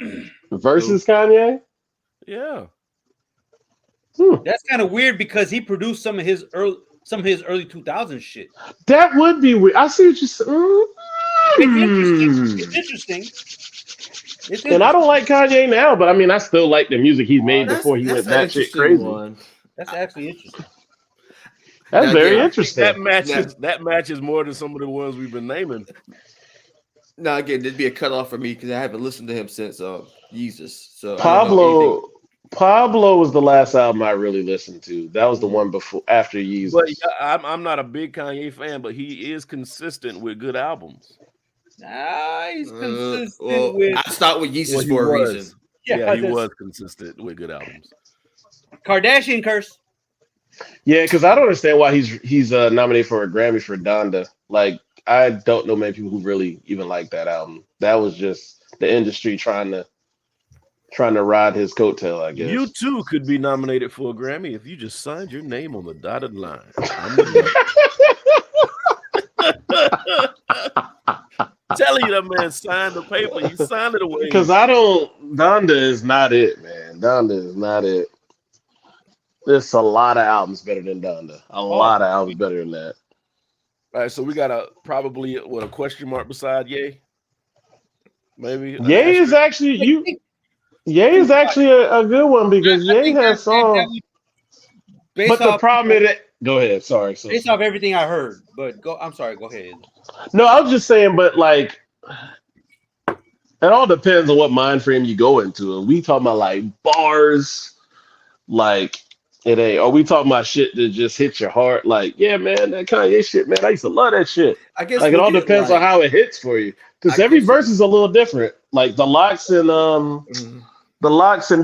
Jay-Z. Versus Kanye. Yeah. That's kind of weird because he produced some of his early 2000s shit. That would be weird. I see what you're saying. It's interesting. It's And I don't like Kanye now, but I mean, I still like the music he's made That's- before he that's went an batshit interesting crazy. one. That's actually interesting. That's Now, very again, interesting. That matches more than some of the ones we've been naming. Now again, there'd be a cutoff for me because I haven't listened to him since Jesus. So I don't know anything. Pablo was the last album I really listened to. That was the one before after Yeezus. But yeah, I'm not a big Kanye fan, but he is consistent with good albums. Nah, he's consistent Well, with I start with Jesus Well, he for a was. reason. Yeah, he that's- was consistent with good albums. Kardashian curse. Yeah, because I don't understand why he's nominated for a Grammy for Donda. Like, I don't know many people who really even like that album. That was just the industry trying to ride his coattail, I guess. You too could be nominated for a Grammy if you just signed your name on the dotted line. I'm the telling you, that man signed the paper. You signed it away. Because Donda is not it, man. Donda is not it. There's a lot of albums better than Donda. A lot of albums better than that. All right, so we got a question mark beside Ye? Maybe. Ye is actually a good one because Ye has songs. But the problem is that, go ahead. Sorry. Based off everything I heard, but I'm sorry. Go ahead. No, I was just saying, but like, it all depends on what mind frame you go into. And we talking about like bars, like it ain't. Are we talking about shit that just hits your heart? Like, yeah, man, that Kanye shit, man, I used to love that shit. I guess Like, it all depends on how it hits for you, because every verse is a little different. Like the Locks and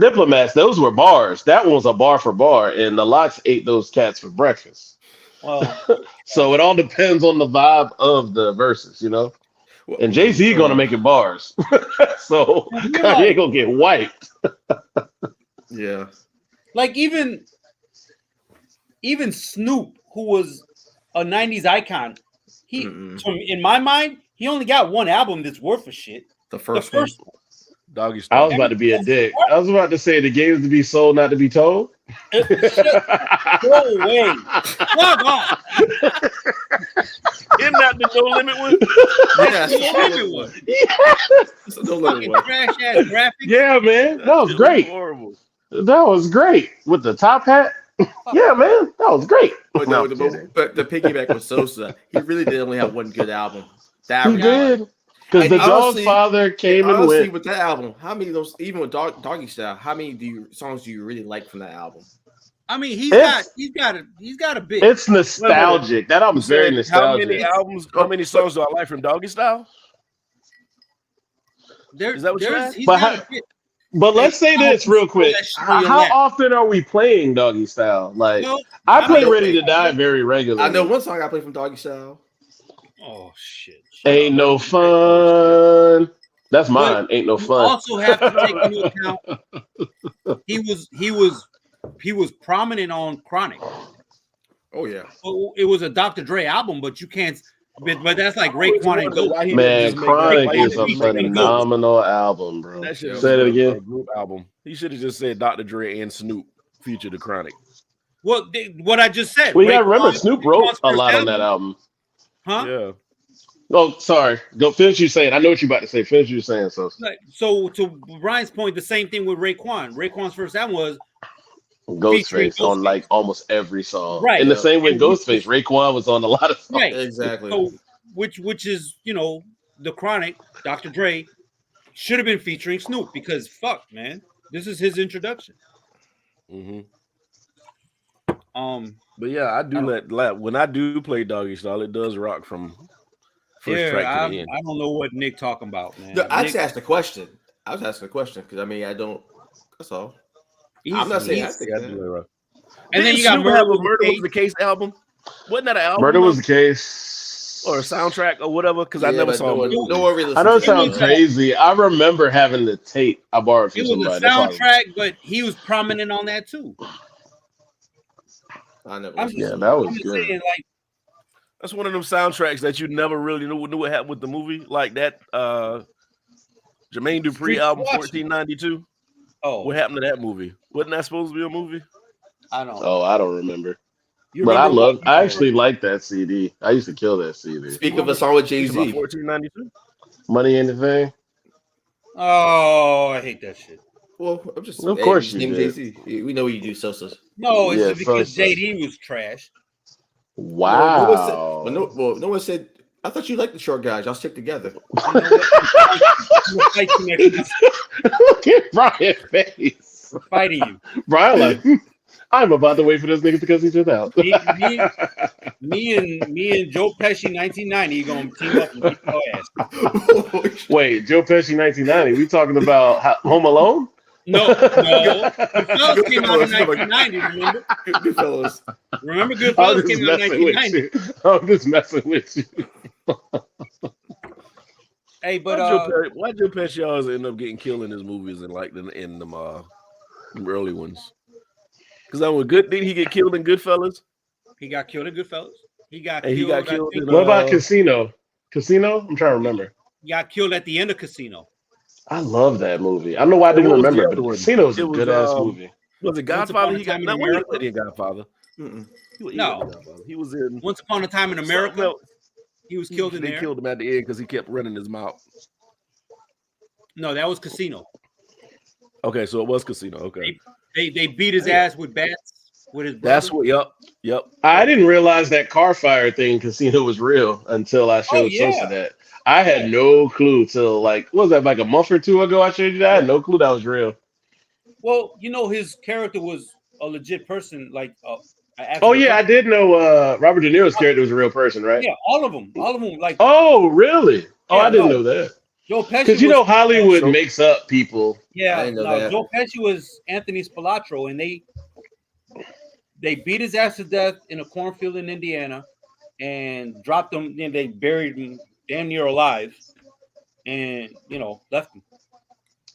Diplomats, those were bars. That one was a bar for bar, and the Locks ate those cats for breakfast. Well, So it all depends on the vibe of the verses, you know. And Jay-Z gonna make it bars, so Kanye gonna get wiped. Yeah. like even Snoop, who was a '90s icon, in my mind, he only got one album that's worth a shit. The first one. Doggy I style. was about to be a dick. I was about to say the game is to be sold, not to be told. Go away. Log on. Isn't that the No Limit one? Yeah, That's the limit one. it's a no limit Fucking one. trash ass graphics. Yeah, man, that was It great. horrible. That was great with the top hat. Yeah, man, that was great. But, No, no, I'm kidding. but the piggyback with Sosa, he really did only have one good album. That He did, because And the Dog's honestly- father came and honestly, went. with that album, how many of those, even with Doggy Style, how many songs do you really like from that album? I mean, he's It's- got a bit. It's nostalgic. That album's very How many nostalgic. how many songs do I like from Doggy Style? There, Is that what you there's- asked? he's But got how- a bit. But let's say this real quick. That shit on your How lap. often are we playing Doggy Style? Like, Well, I play I know- Ready to Die very regularly. I know one song I play from Doggy Style. oh shit. Ain't no fun. That's mine. Ain't no You fun. also have to take into account he was prominent on Chronic. Oh yeah. So it was a Dr. Dre album, but you can't. But that's like Raekwon and Ghost. Man, Chronic why he is a didn't make that phenomenal album, bro. That shit Say that a again. group album. He should have just said Dr. Dre and Snoop featured the Chronic. Well, what I just said. We gotta remember Raekwon- Snoop wrote Raekwon's a first lot on that album. Huh? Yeah. Oh, sorry. Go finish you saying. I know what you're about to say. Finish you saying so. So to Brian's point, the same thing with Raekwon. Raekwon's first album was Ghostface on Ghostface. like almost every song. Right. In the Yeah. same way, And he Ghostface, Raekwon was on a lot of songs. right. Exactly. So which is the Chronic, Dr. Dre should have been featuring Snoop because fuck man, this is his introduction. Mm-hmm. But yeah, I do when I do play Doggy Style, it does rock from first track to the end. I don't know what Nick talking about, man. No, I just asked a question. I was asking a question because I mean I don't. That's all. I'm not saying I think I that. do rock. And then you Didn't got Snoop have a Murder Murder Was the Case album. Wasn't that an album? Murder Was the Case. or a soundtrack or whatever? Because I Yeah, never but saw no it. one, no one really I know it listens to sounds crazy. I remember having the tape I borrowed from It was somebody. a That's why soundtrack, but he was prominent on that too. I never. I'm listened yeah, to that was I'm just good. saying, like, That's one of them soundtracks that you never really knew what happened with the movie, like that Jermaine Dupri Streets album Watching. 1492. oh, What happened to that movie? Wasn't that supposed to be a movie? I don't. Oh, I don't remember. You But remember I actually like that CD. I used to kill that CD. Speak of a song with Jay It's about Z. 1492. Money Ain't the Thing. Oh, I hate that shit. Well, I'm just. Of course you name did. Jay Z. We know you do Sosa's. No, it's Yeah, just because so- JD was trash. Wow. No one said, no one said. I thought you liked the short guys. Y'all stick together. You know what? We're fighting next- Look at Brian's face. we're fighting you. Brian like, I'm about to wait for this nigga because he's just out. Me and Joe Pesci 1990 gonna team up and beat your ass. Wait, Joe Pesci 1990. We talking about Home Alone? No. Goodfellas came out in 1990, remember? Good fellas. Remember I'm Goodfellas just came out in messing with 1990. you. I'm just messing with you. Hey, but Why Joe Pesci always end up getting killed in his movies and like in them early ones? Because that was good. Did he get killed in Goodfellas? he got killed in Goodfellas. He got And he killed, got killed I think, in, What about Casino? Casino? I'm trying to remember. he got killed at the end of Casino. I love that movie. I don't know why I And didn't what was the remember, other but one? Casino is a It was, good ass movie. Was it Once Upon Godfather? a He got Time in no, America? he didn't Godfather. Mm-mm. He No. wasn't Godfather. He was in Once Upon a Time in America, Well, he was killed in they there. killed him at the end because he kept running his mouth. No, that was Casino. Okay, so it was Casino. Okay, They beat his ass with bats with his brother. that's what. Yep. I didn't realize that car fire thing, Casino, was real until I showed yeah. Sosa that. I had no clue till like, what was that, like a month or two ago I showed you that? I had no clue that was real. Well, his character was a legit person, like an actual Oh, yeah, I person. did know Robert De Niro's character was a real person, right? Yeah, all of them, like Oh, really? Oh, Yeah, I didn't no. know that. Joe Pesci. Because, was, Hollywood So- makes up people. Yeah, I didn't know no, that. Joe Pesci was Anthony Spilatro, and they beat his ass to death in a cornfield in Indiana, and dropped him. Then they buried him damn near alive, and left him.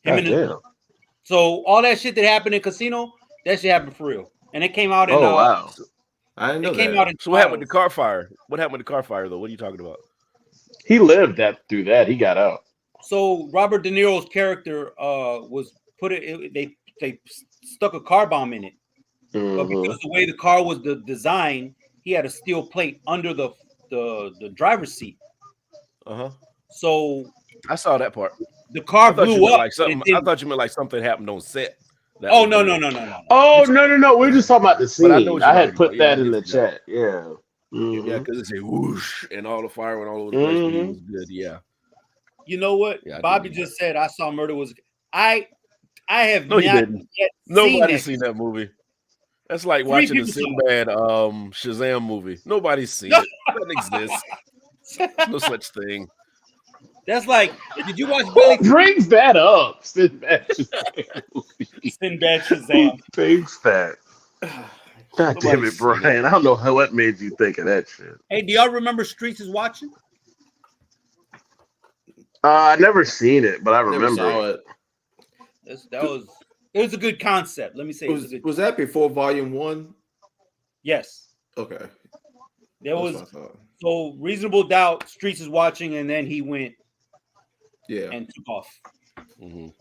God and his- damn. So all that shit that happened in Casino, that shit happened for real, and it came out in. Oh, wow. I didn't know It came that. out in. So what happened with the car fire? What happened with the car fire though? What are you talking about? He lived through that. He got out. So Robert De Niro's character was they stuck a car bomb in it, but Mhm. because the way the car was designed, he had a steel plate under the driver's seat. So I saw that part. the car I thought you blew meant up. like something. and it I thought you meant like something happened on set. That oh was no, weird. no. Oh, no. We're just talking about the scene. But I know what I you're had talking put about. Yeah, that I in the did see that. chat. Yeah. Mhm. Yeah, because it said whoosh and all the fire went all over the place. But he Mhm. was good. Yeah. You know what? Yeah, I Bobby did. just said I saw Murder Was. I have No, you not didn't. yet Nobody's seen seen that movie. That's like Three watching the people saw Sinbad Shazam movie. Nobody's seen it. It doesn't exist. it. No such thing. That's like, did you watch Billy Who brings that up? Sinbad Sinbad Shazam? Who thinks that? God damn Nobody's it, seen Brian. I don't know what made you think of that shit. Hey, do y'all remember Streets is Watching? I never seen it, but I Never remember. saw it. It was a good concept. Let me say, it was a good. Was that before Volume 1? Yes, Okay. there That's was. what I thought. So Reasonable Doubt, Streets is Watching, and then he went Yeah. and took off. Mhm.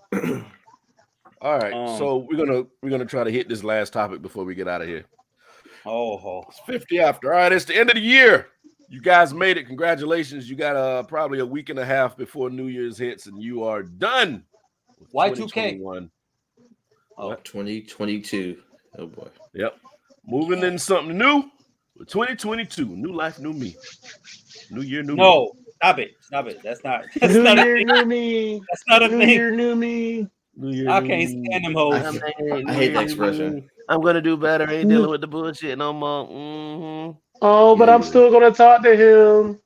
All right. So we're gonna try to hit this last topic before we get out of here. It's 50 after. All right, it's the end of the year. You guys made it. Congratulations. You got probably a week and a half before New Year's hits, and you are done. Y2K. Oh, 2022. Oh boy. Yep. Moving into something new. 2022. New life, new me. New year, new me. No, stop it. That's not. That's New not year, a thing. new me. That's not a New thing. year, new me. New year, I new can't me. stand them hoes. I hate that expression. I'm gonna do better. Ain't dealing with the bullshit no more. Mm-hmm. Oh, but I'm Yeah. still gonna talk to him.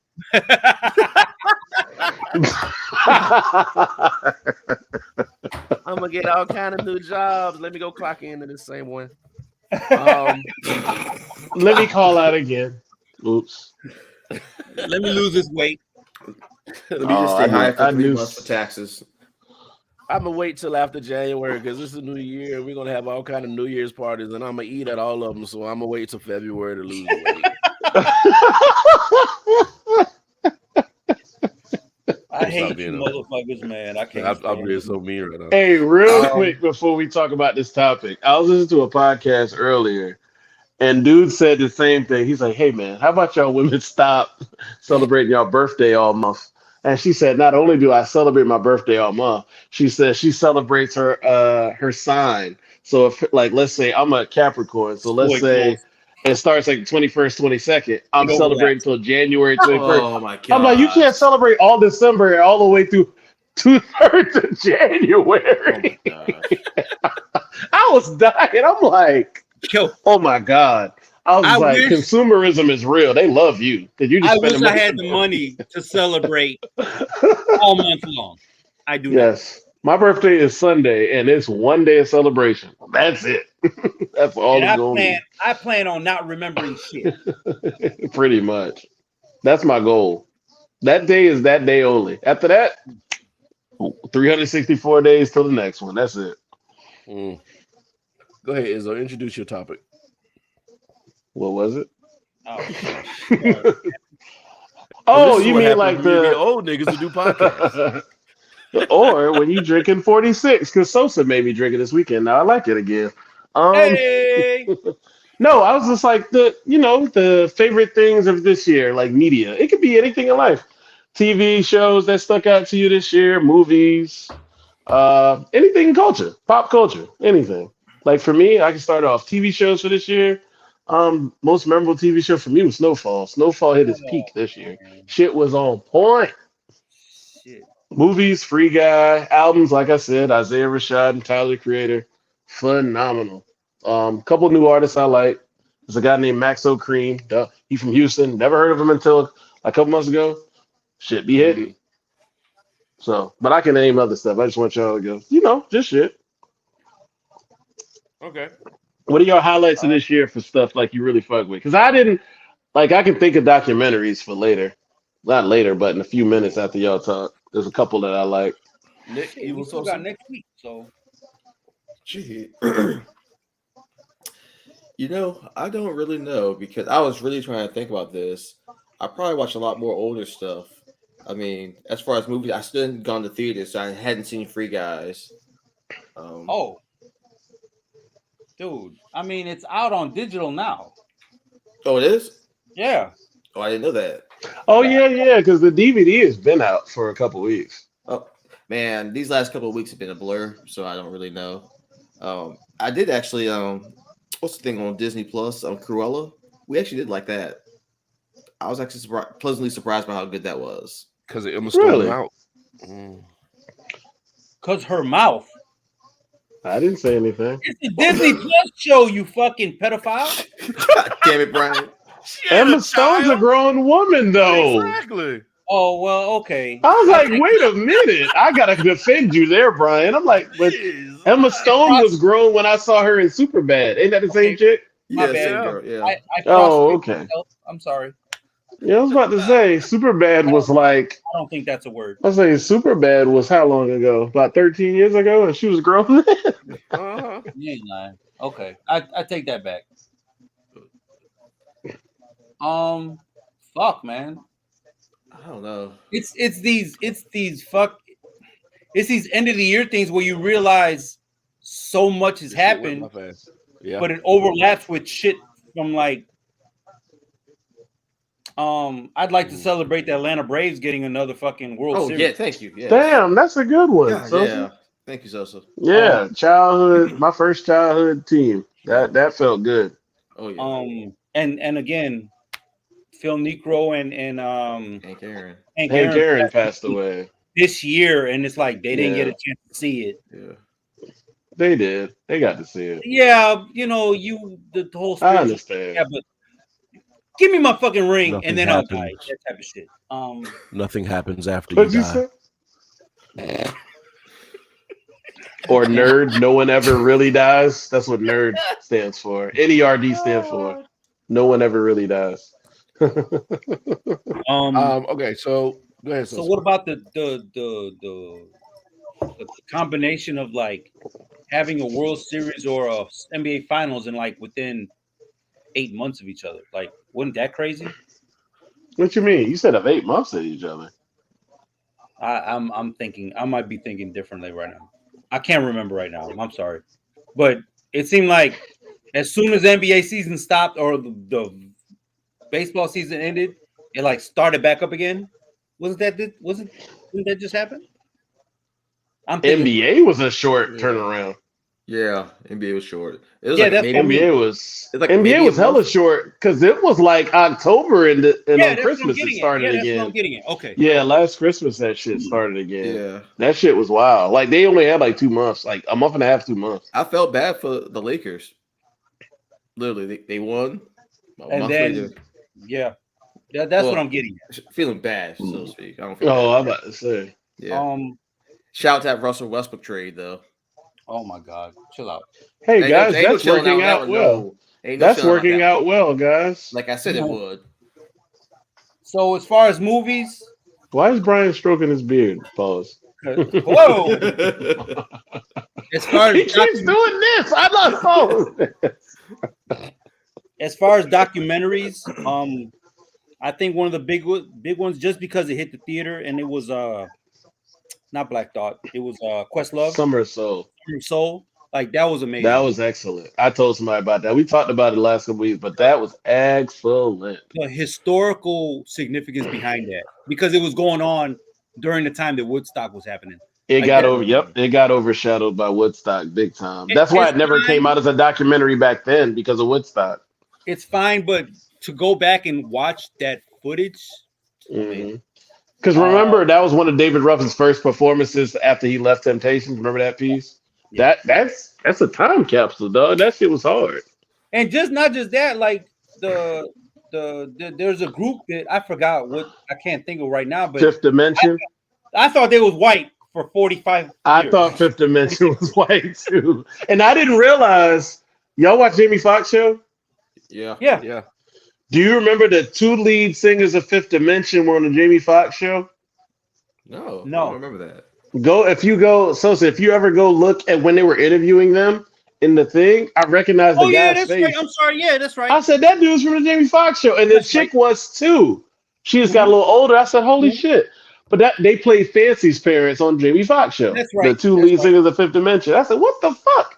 I'm gonna get all kind of new jobs. Let me go clock into the same one. Um, Let me call out again. Oops. Let me lose this weight. Let me just stay high for 3 knew- months for taxes. I'm gonna wait till after January because this is a new year and we're gonna have all kind of New Year's parties and I'm gonna eat at all of them. So I'm gonna wait till February to lose the weight. I hate Stop being you a- motherfuckers, man. I can't. I'm being so mean right now. Hey, real Um, quick before we talk about this topic, I was listening to a podcast earlier, and dude said the same thing. He's like, "Hey, man, how about y'all women stop celebrating y'all birthday all month?" And she said, "Not only do I celebrate my birthday all month, she says she celebrates her sign. So if like let's say I'm a Capricorn, so let's Boy, say it starts like 21st, 22nd. I'm It celebrating overlaps. until January 21st. Oh my god! I'm like, you can't celebrate all December all the way through 2/3 of Oh January." my gosh. I was dying. I'm like, Yo, oh my God. I was I like, wish- consumerism is real. They love you. Did you just I spend wish I had the money to celebrate all month long. I do not. Yes. My birthday is Sunday, and it's one day of celebration. That's it. That's all And it's going I plan on not remembering shit. to be. Pretty much. That's my goal. That day is that day only. After that, 364 days till the next one. That's it. Mm. Go ahead, Izzo. Introduce your topic. What was it? Oh, Oh, This is you what mean happens like when you get the old niggas to do podcasts. or when you drinking 46, because Sosa made me drink it this weekend. Now I like it again. hey, No, I was just like the favorite things of this year, like media. It could be anything in life. TV shows that stuck out to you this year, movies, anything in culture, pop culture, anything. Like for me, I can start off TV shows for this year. Most memorable TV show for me was Snowfall. Snowfall hit its peak this year. Shit was on point. shit. Movies, Free Guy, albums, like I said, Isaiah Rashad and Tyler the Creator, phenomenal. Couple new artists I like. There's a guy named Max O'Cream. He from Houston. Never heard of him until a couple months ago. Shit be hitting. So, but I can name other stuff. I just want y'all to go, just shit. Okay. What are your highlights of this year for stuff like you really fuck with? Because I didn't, like, I can think of documentaries for later. Not later, but in a few minutes after y'all talk. There's a couple that I like. Nick, Shit, Evil we still Sosa. got next week, so Shit. I don't really know because I was really trying to think about this. I probably watch a lot more older stuff. I mean, as far as movies, I still hadn't gone to theaters, so I hadn't seen Free Guys. oh, dude. I mean, it's out on digital now. Oh, it is? Yeah. Oh, I didn't know that. Oh, yeah, because the DVD has been out for a couple weeks. Oh, man, these last couple of weeks have been a blur, so I don't really know. I did actually, what's the thing on Disney Plus, Cruella? We actually did like that. I was actually pleasantly surprised by how good that was. Because of Emma Stone Really? out. Cause her mouth. I didn't say anything. It's a Disney Plus show, you fucking pedophile. God damn it, Brian. Emma Stone's a grown woman, though. Exactly. Oh well, okay. I was like, wait a minute. I got to defend you there, Brian. I'm like, but Jeez. Emma Stone was grown when I saw her in Superbad. Ain't that the same chick? My Yeah, bad. same girl, yeah. I Oh, crossed okay. myself. I'm sorry. Yeah, I was about to say, Superbad was like, I don't think that's a word. I was saying Superbad was how long ago? About 13 years ago, and she was grown. Uh-huh. You ain't lying. Okay, I take that back. Fuck, man. I don't know. It's these end of the year things where you realize so much has This shit went happened, my fast. Yeah. but it overlaps with shit from like I'd like to celebrate the Atlanta Braves getting another fucking World Oh Series. yeah, thank you. Yes. Damn, that's a good one. Yeah, Sosa. yeah. Thank you, Sosa. Yeah, childhood, my first childhood team. That felt good. Oh yeah. And again, Phil Necro and Hank Aaron. Hank Hank Aaron Aaron passed away. this year, and it's like they didn't get a Yeah. chance to see it. Yeah. They did. They got to see it. Yeah, you know, the whole I spiritual. understand. Yeah, but give me my fucking ring, Nothing and then I'll die. happens. That type of shit. Nothing happens after What'd you you die. say? Or nerd, no one ever really dies. That's what nerd stands for. NERD stands for. No one ever really dies. Okay, so go ahead. So what about the combination of like having a World Series or a NBA Finals in like within 8 months of each other? Like, wasn't that crazy? What you mean? You said of 8 months at each other. I'm thinking I might be thinking differently right now. I can't remember right now. I'm sorry, but it seemed like as soon as the NBA season stopped or the baseball season ended, it like started back up again. Didn't that just happen? I'm thinking, NBA was a short turnaround. Yeah, NBA was short. It was Yeah, like that's maybe what I mean. NBA was It's like maybe NBA was a month. hella short because it was like October and yeah, on that's what I'm Christmas it getting at. started Yeah, that's what I'm again. getting at. Okay. Yeah, last Christmas that shit started again. Yeah. That shit was wild. Like they only had like 2 months, like a month and a half, 2 months. I felt bad for the Lakers. Literally, they won. A And month then, later, yeah, that's what Well, I'm getting at. feeling bad, so to speak. I don't feel Oh, bad. I'm about to say. Yeah. Shout out to that Russell Westbrook trade though. Oh my God, chill out. Hey Ain't guys, no that's chilling working that out one, well. no. Ain't no That's chilling working that out one. well, guys. Like I said, it No. would. So as far as movies, Why is Brian stroking his beard? Pause. whoa. As far He as keeps doing this. I'm not following. as far as documentaries, I think one of the big ones just because it hit the theater and it was not Black Thought, it was Questlove, Summer Soul. Soul. Like that was amazing. That was excellent. I told somebody about that. We talked about it the last couple weeks, but that was excellent. the historical significance behind that because it was going on during the time that Woodstock was happening. It Like got that- over. Yep, it got overshadowed by Woodstock big time. It- That's why it's it never fine. came out as a documentary back then because of Woodstock. It's fine, but to go back and watch that footage, Because remember, that was one of David Ruffin's first performances after he left Temptations. Remember that piece? Yeah. That's a time capsule, dog. That shit was hard. and just not just that, like the there's a group that I forgot what I can't think of right now, but Fifth Dimension. I thought they was white for 45 I years. thought Fifth Dimension was white too, and I didn't realize. Y'all watch Jamie Foxx show? Yeah. Yeah. Yeah. Do you remember the 2 lead singers of Fifth Dimension were on the Jamie Foxx show? No. No. I don't remember that. If you ever go look at when they were interviewing them in the thing, I recognize the Oh yeah, guy's that's face. right. I'm sorry. Yeah, that's right. I said that dude's from the Jamie Foxx show, and the That's chick was too. She just got a little older. I said, "Holy shit!" But that they played Fancy's parents on Jamie Foxx show. That's right. The 2 That's lead right. singers of Fifth Dimension. I said, "What the fuck?"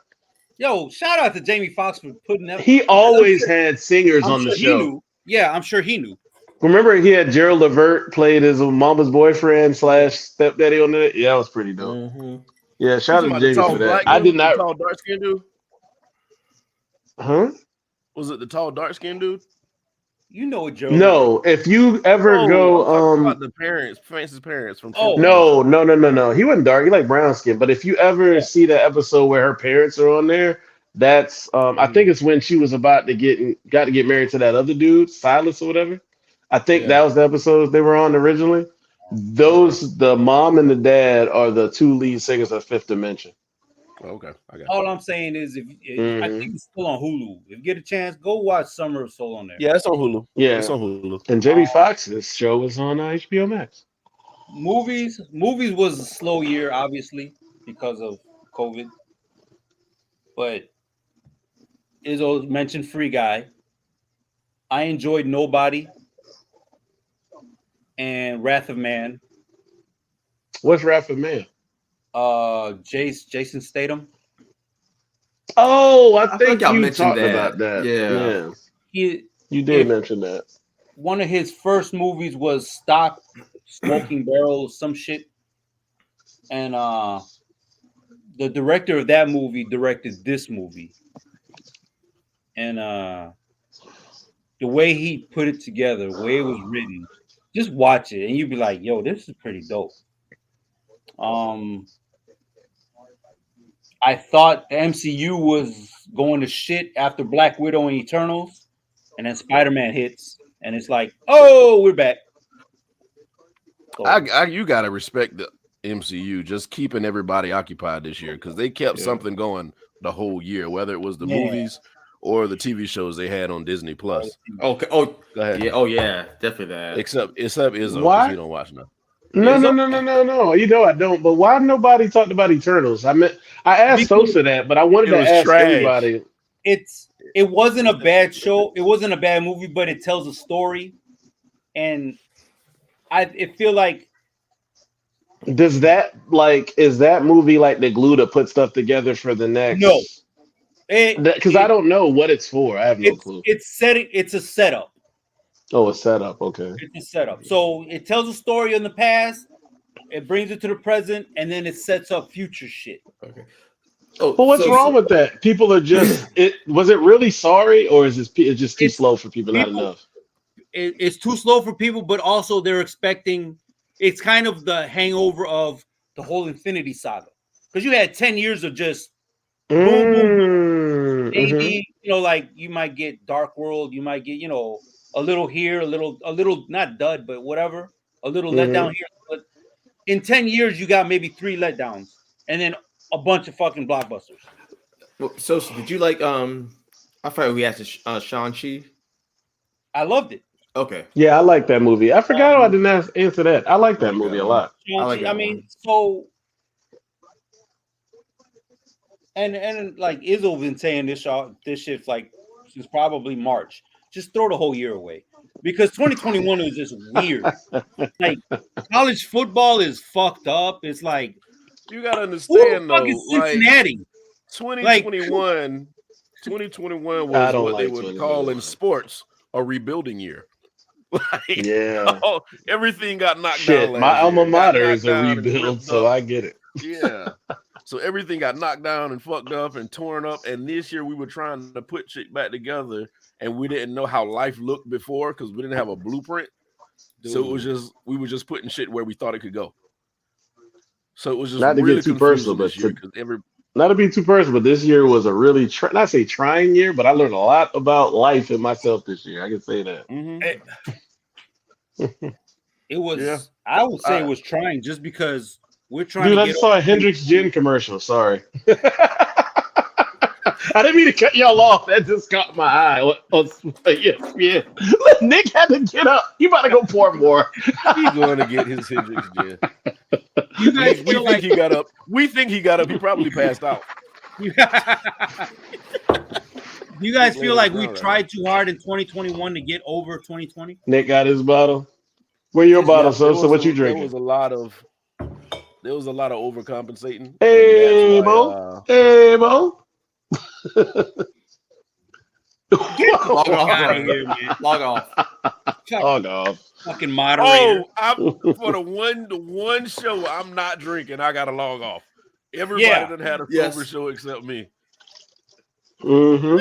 Yo, shout out to Jamie Foxx for putting that. He always had singers I'm on sure the he show. knew. Yeah, I'm sure he knew. Remember, he had Gerald Levert played as a mama's boyfriend / stepdaddy on it. Yeah, that was pretty dope. Mm-hmm. Yeah, shout out to Somebody Jamie tall for that. black I dude, did the not. tall dark skinned dude. Huh? Was it the tall dark skinned dude? You know what, Joe? No, if you ever I'm go, talking about the parents, Francis' parents from. Oh. no. He wasn't dark. He like brown skin. But if you ever see the episode where her parents are on there, that's I think it's when she was about to got to get married to that other dude, Silas or whatever. I think that was the episode they were on originally. The mom and the dad are the 2 lead singers of Fifth Dimension. Okay, I got. All I'm saying is, I think it's still on Hulu. If you get a chance, go watch Summer of Soul on there. Yeah, it's on Hulu. Yeah, It's on Hulu. and Jamie Foxx's show was on HBO Max. Movies was a slow year, obviously, because of COVID. But Izzo mentioned Free Guy. I enjoyed Nobody and Wrath of Man. What's Wrath of Man? Jason Statham. Oh, I I think think y'all you mentioned talked that. about that. Yeah. he You did if mention that. one of his first movies was Stock, Smoking Barrel, some shit, and the director of that movie directed this movie, and the way he put it together, the way it was written, just watch it and you'd be like, "Yo, this is pretty dope." I thought the MCU was going to shit after Black Widow and Eternals, and then Spider-Man hits, and it's like, "Oh, we're back." So, You gotta respect the MCU just keeping everybody occupied this year because they kept something going the whole year, whether it was the movies or the TV shows they had on Disney Plus. Okay. Oh, Go ahead. yeah. Oh, yeah. Definitely that. Except Izzo, because Why? you don't watch nothing. No. You know I don't. But why nobody talked about Eternals? I asked Sosa that, but I wanted to ask everybody. It wasn't a bad show. It wasn't a bad movie, but it tells a story, and I feel like. Does that is that movie like the glue to put stuff together for the next? No, because I don't know what it's for. I have no clue. It's a setup. Oh, a setup. Okay. It's a setup. So it tells a story in the past, it brings it to the present, and then it sets up future shit. Okay. Oh, but what's wrong with that? People are just was it really sorry, or is it just too slow for people? Not enough. It's too slow for people, but also they're expecting. It's kind of the hangover of the whole Infinity Saga, because you had 10 years of just boom, boom, boom. Maybe like you might get Dark World, you might get a little here, a little not dud, but whatever, a little letdown here. But in 10 years, you got maybe 3 letdowns, and then a bunch of fucking blockbusters. Well, so did you like? I thought we asked Shang-Chi. I loved it. Okay. Yeah, I like that movie. I forgot I didn't answer that. I like that movie a lot. I mean, so and like Izzo been saying this shit's like since probably March. Just throw the whole year away because 2021 was just weird. Like college football is fucked up. It's like you gotta understand though, Cincinnati. 2021 was what they would call in sports a rebuilding year. Everything got knocked down. My alma mater is a rebuild, so I get it. Yeah. So everything got knocked down and fucked up and torn up. And this year we were trying to put shit back together, and we didn't know how life looked before because we didn't have a blueprint. Dude. So it was we were just putting shit where we thought it could go. So it was just not to really get too personal, but not to be too personal, but this year was a really not say trying year, but I learned a lot about life and myself this year. I can say that. It was. Yeah. I would say it was trying just because we're trying. Dude, I just saw a Hendrix Gin commercial. Sorry. I didn't mean to cut y'all off. That just caught my eye. Yeah. Nick had to get up. You about to go pour more. He's going to get his Hendrix Gin. You guys feel like he got up. We think he got up. He probably passed out. You guys feel like we tried too hard in 2021 to get over 2020? Nick got his bottle. Where your bottle, so what you drinking? There was a lot of overcompensating. Hey, Bo. Hey, Bo. Log off. Log off. Fucking moderator. For the one show I'm not drinking, I gotta log off. Everybody that had a sober show except me. Mm-hmm.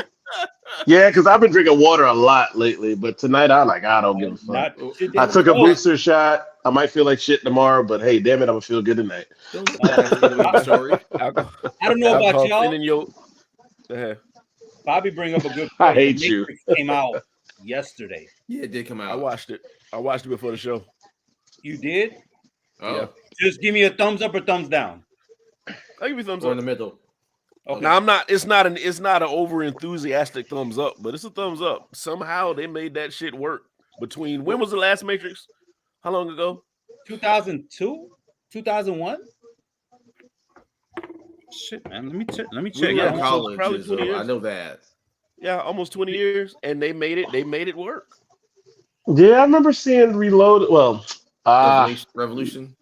Yeah, because I've been drinking water a lot lately, but tonight I don't give a fuck. I took a booster shot. I might feel like shit tomorrow, but hey, damn it, I'm gonna feel good tonight. I don't know about y'all. Bobby bring up a good point. I hate you. Came out yesterday. Yeah, it did come out. I watched it before the show. You did? Oh. Yeah. Just give me a thumbs up or thumbs down. I'll give you thumbs up in the middle. Okay. Now it's not an over enthusiastic thumbs up, but it's a thumbs up. Somehow they made that shit work. Between when was the last Matrix? How long ago? 2002? 2001? Shit, man. Let me check. We were in college, probably 20 years. I know that. Yeah, almost 20 years, and they made it work. Yeah, I remember seeing Reloaded. Well, Revolution.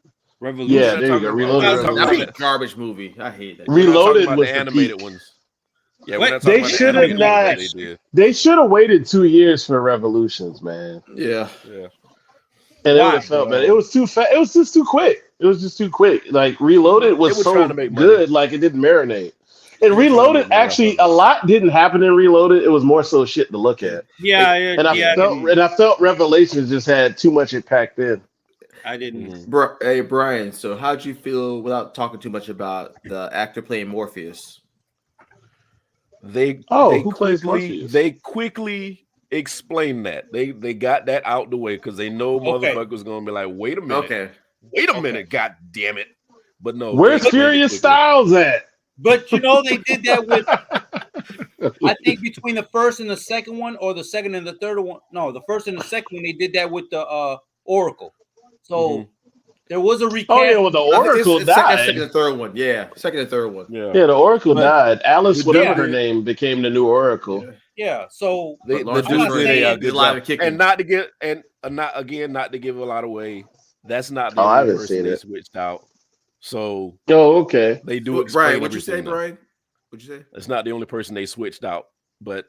Yeah, there you go. Reloaded. That was a garbage movie. I hate that. Reloaded was the animated ones. Yeah, What? we're not talking They about the should have animated movie not. that they did. They should have waited 2 years for Revolutions, man, Yeah. Yeah. and it would Why? have felt better. It was too fast. It was just too quick. It was just too quick. Like Reloaded was were so trying to make money. good, like it didn't marinate. And were trying to Reloaded, make money actually, off a of it. lot didn't happen in Reloaded. It was more so shit to look at. Yeah, And I felt Revelations just had too much it packed in. I didn't. Mhm. Hey Brian, so how'd you feel without talking too much about the actor playing Morpheus? They Who plays quickly Morpheus? they quickly explained that. They got that out the way because they know Okay. motherfuckers gonna be like, wait a minute, Okay. wait a Okay. minute, god damn it. But no, Where's they explained it Furious quickly. Styles at? But you know they did that with. I think between the first and the second one, or the second and the third one. No, the first and the second one, they did that with the Oracle. So there was a recast. Oh yeah, well the I think Oracle it's died. second and third one. Yeah, second and third one. Yeah. Yeah, the Oracle But died. Alice, the whatever dude her did- name, became the new Oracle. Yeah. So They, But the Lawrence dude Fishburne did a is good alive job. and kicking. And not to get not to give a lot away. That's not the Oh, I only haven't person seen they it. switched out. So Oh, okay. they do Well, explain Brian, what'd you say, everything, though. Brian? What'd you say? It's not the only person they switched out, but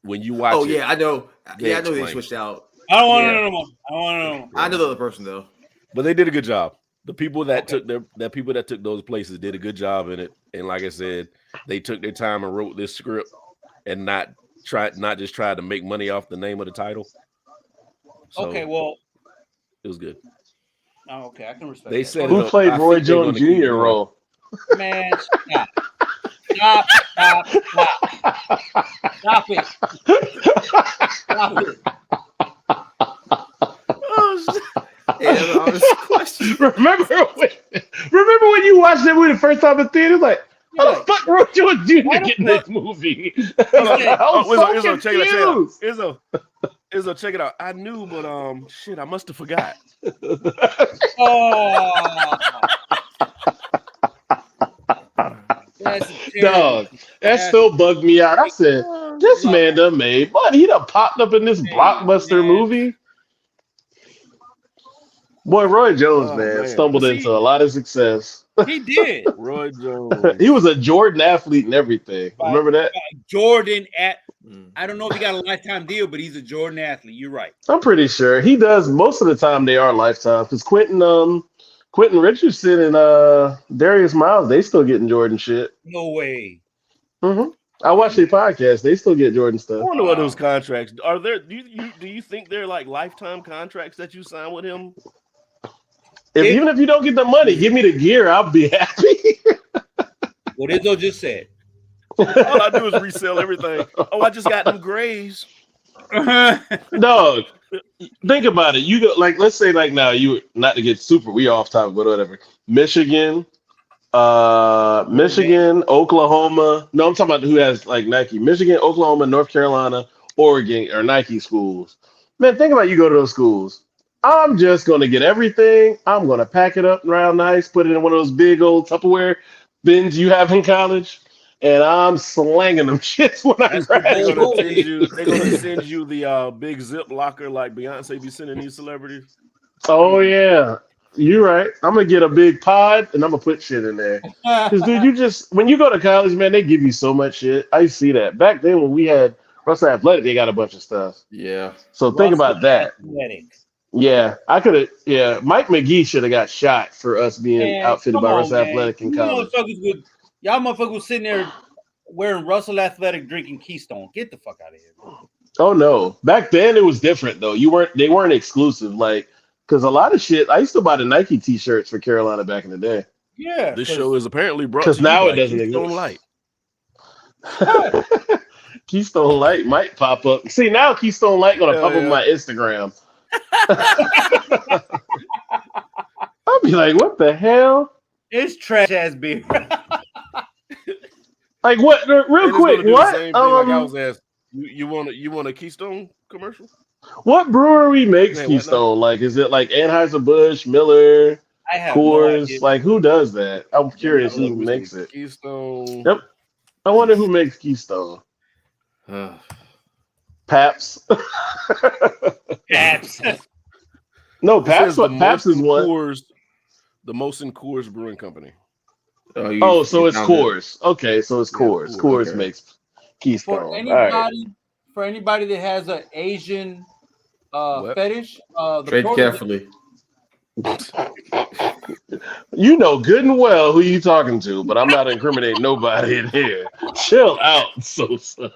when you watch Oh it, yeah, I know. they Yeah, I know they explain. switched out. I don't want to Yeah. know no more. I don't want to know. I know the other person though. but they did a good job. The people that Okay. took people that took those places did a good job in it. And like I said, they took their time and wrote this script and not just tried to make money off the name of the title. So Okay, well, it was good. oh, okay, I can respect. They that. said Who it up. played I Roy think they're Jones gonna keep Jr. going. role? Man, stop it. Stop it. Oh, shit. Hey, that's an honest question. remember when you watched that movie the first time in theater? Like, how the fuck Roy Jones Jr. Why the get in fuck- this movie? Hold on. I was Izzo, so check it out. confused. Izzo, check it out. I knew, but shit, I must have forgot. Oh. That's terrible. Dog, that still bugged me out. I said, this man done made money. He done popped up in this blockbuster man. movie. Boy, Roy Jones, Oh, man, man. stumbled See- into a lot of success. He did. Roy Jones. He was a Jordan athlete and everything. Remember that? Jordan at. Mm. I don't know if he got a lifetime deal, but he's a Jordan athlete. You're right. I'm pretty sure he does. Most of the time, they are lifetime because Quentin Richardson and Darius Miles, they still getting Jordan shit. No way. I watch their podcast; they still get Jordan I stuff. wonder what those contracts are. There, do you think they're like lifetime contracts that you sign with him? Even if you don't get the money, give me the gear. I'll be happy. What Izzo just said. All I do is resell everything. Oh, I just got them grays. Dog, think about it. You go like, let's say like now you not to get super. We off topic, but whatever. Michigan, Oklahoma. No, I'm talking about who has like Nike. Michigan, Oklahoma, North Carolina, Oregon are Nike schools. Man, think about you go to those schools. I'm just gonna get everything. I'm gonna pack it up real nice, put it in one of those big old Tupperware bins you have in college, and I'm slanging them shits when I They're gonna graduate. send you the big zip locker like Beyonce be sending these celebrities. Oh yeah, you're right. I'm gonna get a big pod and I'm gonna put shit in there. Because dude, when you go to college, man, they give you so much shit. I see that. Back then when we had Russell Athletic, they got a bunch of stuff. Yeah. So think about that. Athletic. Yeah, I could have. Yeah, Mike McGee should have got shot for us being Man, outfitted come by on, Russell man. Athletic in You college. Y'all motherfuckers was sitting there wearing Russell Athletic, drinking Keystone. Get the fuck out of here. Oh no, back then it was different though. They weren't exclusive, like because a lot of shit. I used to buy the Nike T-shirts for Carolina back in the day. Yeah. This 'cause- show is apparently brought 'Cause to you now by it doesn't Keystone exist. Light. Keystone Light might pop up. See now, Keystone Light gonna Hell pop up yeah. on my Instagram. I'll be like, what the hell? It's trash ass beer. Like what? Real And it's quick, gonna do the what? same thing like I was asked. You want a Keystone commercial? What brewery makes Man, what Keystone? Like, is it like Anheuser-Busch, Miller, I have no Coors? idea. Like, who does that? I'm curious Yeah, who makes it. Keystone. Yep. I wonder who makes Keystone. Paps. Paps. No, It says Paps. Paps is one. The Molson Coors Brewing Company. Oh, so it's found it. Coors. Okay, so it's Yeah, Coors. Coors, Coors okay. makes. Keystone. For All right. anybody that has an Asian fetish, the Tread protege- carefully. You know good and well who you talking to, but I'm not incriminating nobody in here. Chill out, Sosa.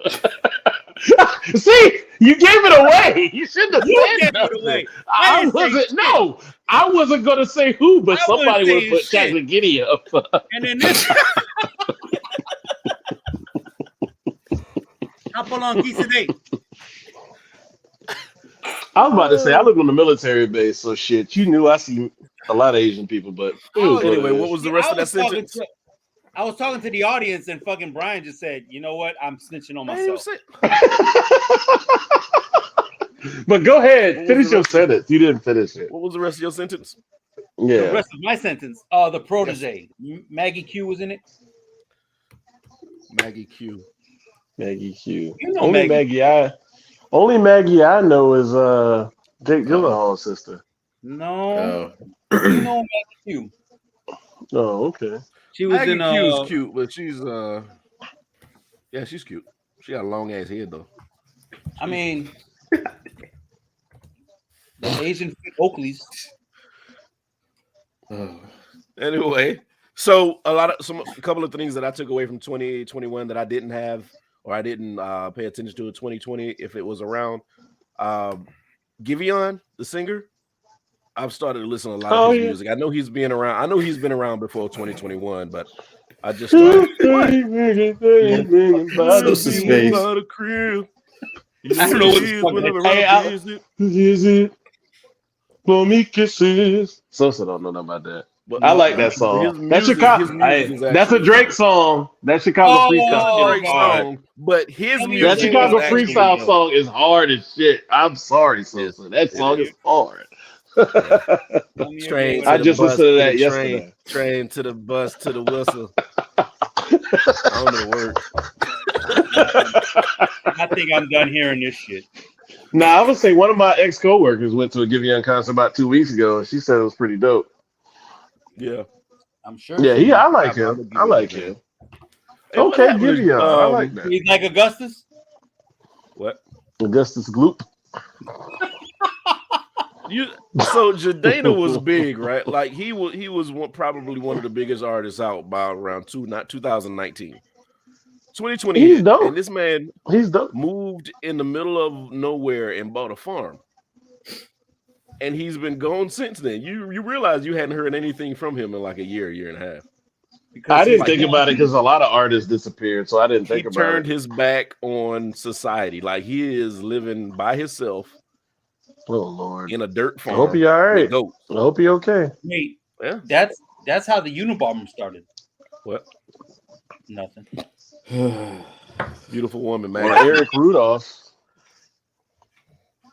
See, you gave it away. You shouldn't have You said gave it nothing. away. I wasn't gonna say who, but I wasn't somebody would have saying put shit. Chocolate Giddy up. And then this. Apolon Kisade. I was about to say I live on the military base, so shit. You knew I see a lot of Asian people, but Anyway, what was the rest of that sentence? I was talking to the audience, and fucking Brian just said, "You know what? I'm snitching on I didn't myself." say- But go ahead, What was finish the your rest of sentence. You didn't finish it. What was the rest of your sentence? The Yeah, rest of my sentence, the protege, Maggie Q was in it. Maggie Q. Maggie Q. You know Only Maggie I know is Jake Gyllenhaal's sister. No, Oh. you know Maggie Q. Oh, okay. She was Maggie in. Q's cute, but she's yeah, she's cute. She got a long ass head though. I mean, the Asian Oakleys. Oh. Anyway, so a couple of things that I took away from 2021 that I didn't have or I didn't pay attention to in 2020 if it was around. Giveon, the singer, I've started to listen to a lot of his music. I know he's been around. I know he's been around before 2021, but I just started. So suspicious. Out of crib. I don't know what's fucking. Is it for me kisses? Sosa don't know nothing about that. But I like that song. That's Chicago. That's a Drake song. That Chicago freestyle Drake song. But his music. That Chicago is actually freestyle dope. song is hard as shit. I'm sorry, Sosa. That song is hard. Train. I to the just bus, listened to the that yesterday. Train to the bus to the whistle. I don't know the word. I think I'm done hearing this shit. Nah, I would say one of my ex coworkers went to a Giveon concert about 2 weeks ago, and she said it was pretty dope. Yeah. I'm sure. Yeah, I like him. I like him. Okay, Giveon. I like that. He's like Augustus. What? Augustus Gloop. So Jadena was big, right? Like he was probably one of the biggest artists out by around 2019. 2020 He's hit, dope. and this man He's dope. moved in the middle of nowhere and bought a farm. And he's been gone since then. You realize you hadn't heard anything from him in like a year and a half. I didn't think about it because a lot of artists disappeared, so I didn't think about it. He turned his back on society. Like he is living by himself. Oh Lord! In a dirt farm. I hope you're all right. I hope you're okay. Wait, yeah. That's how the Unabomber started. What? Nothing. Beautiful woman, man. Or Eric Rudolph.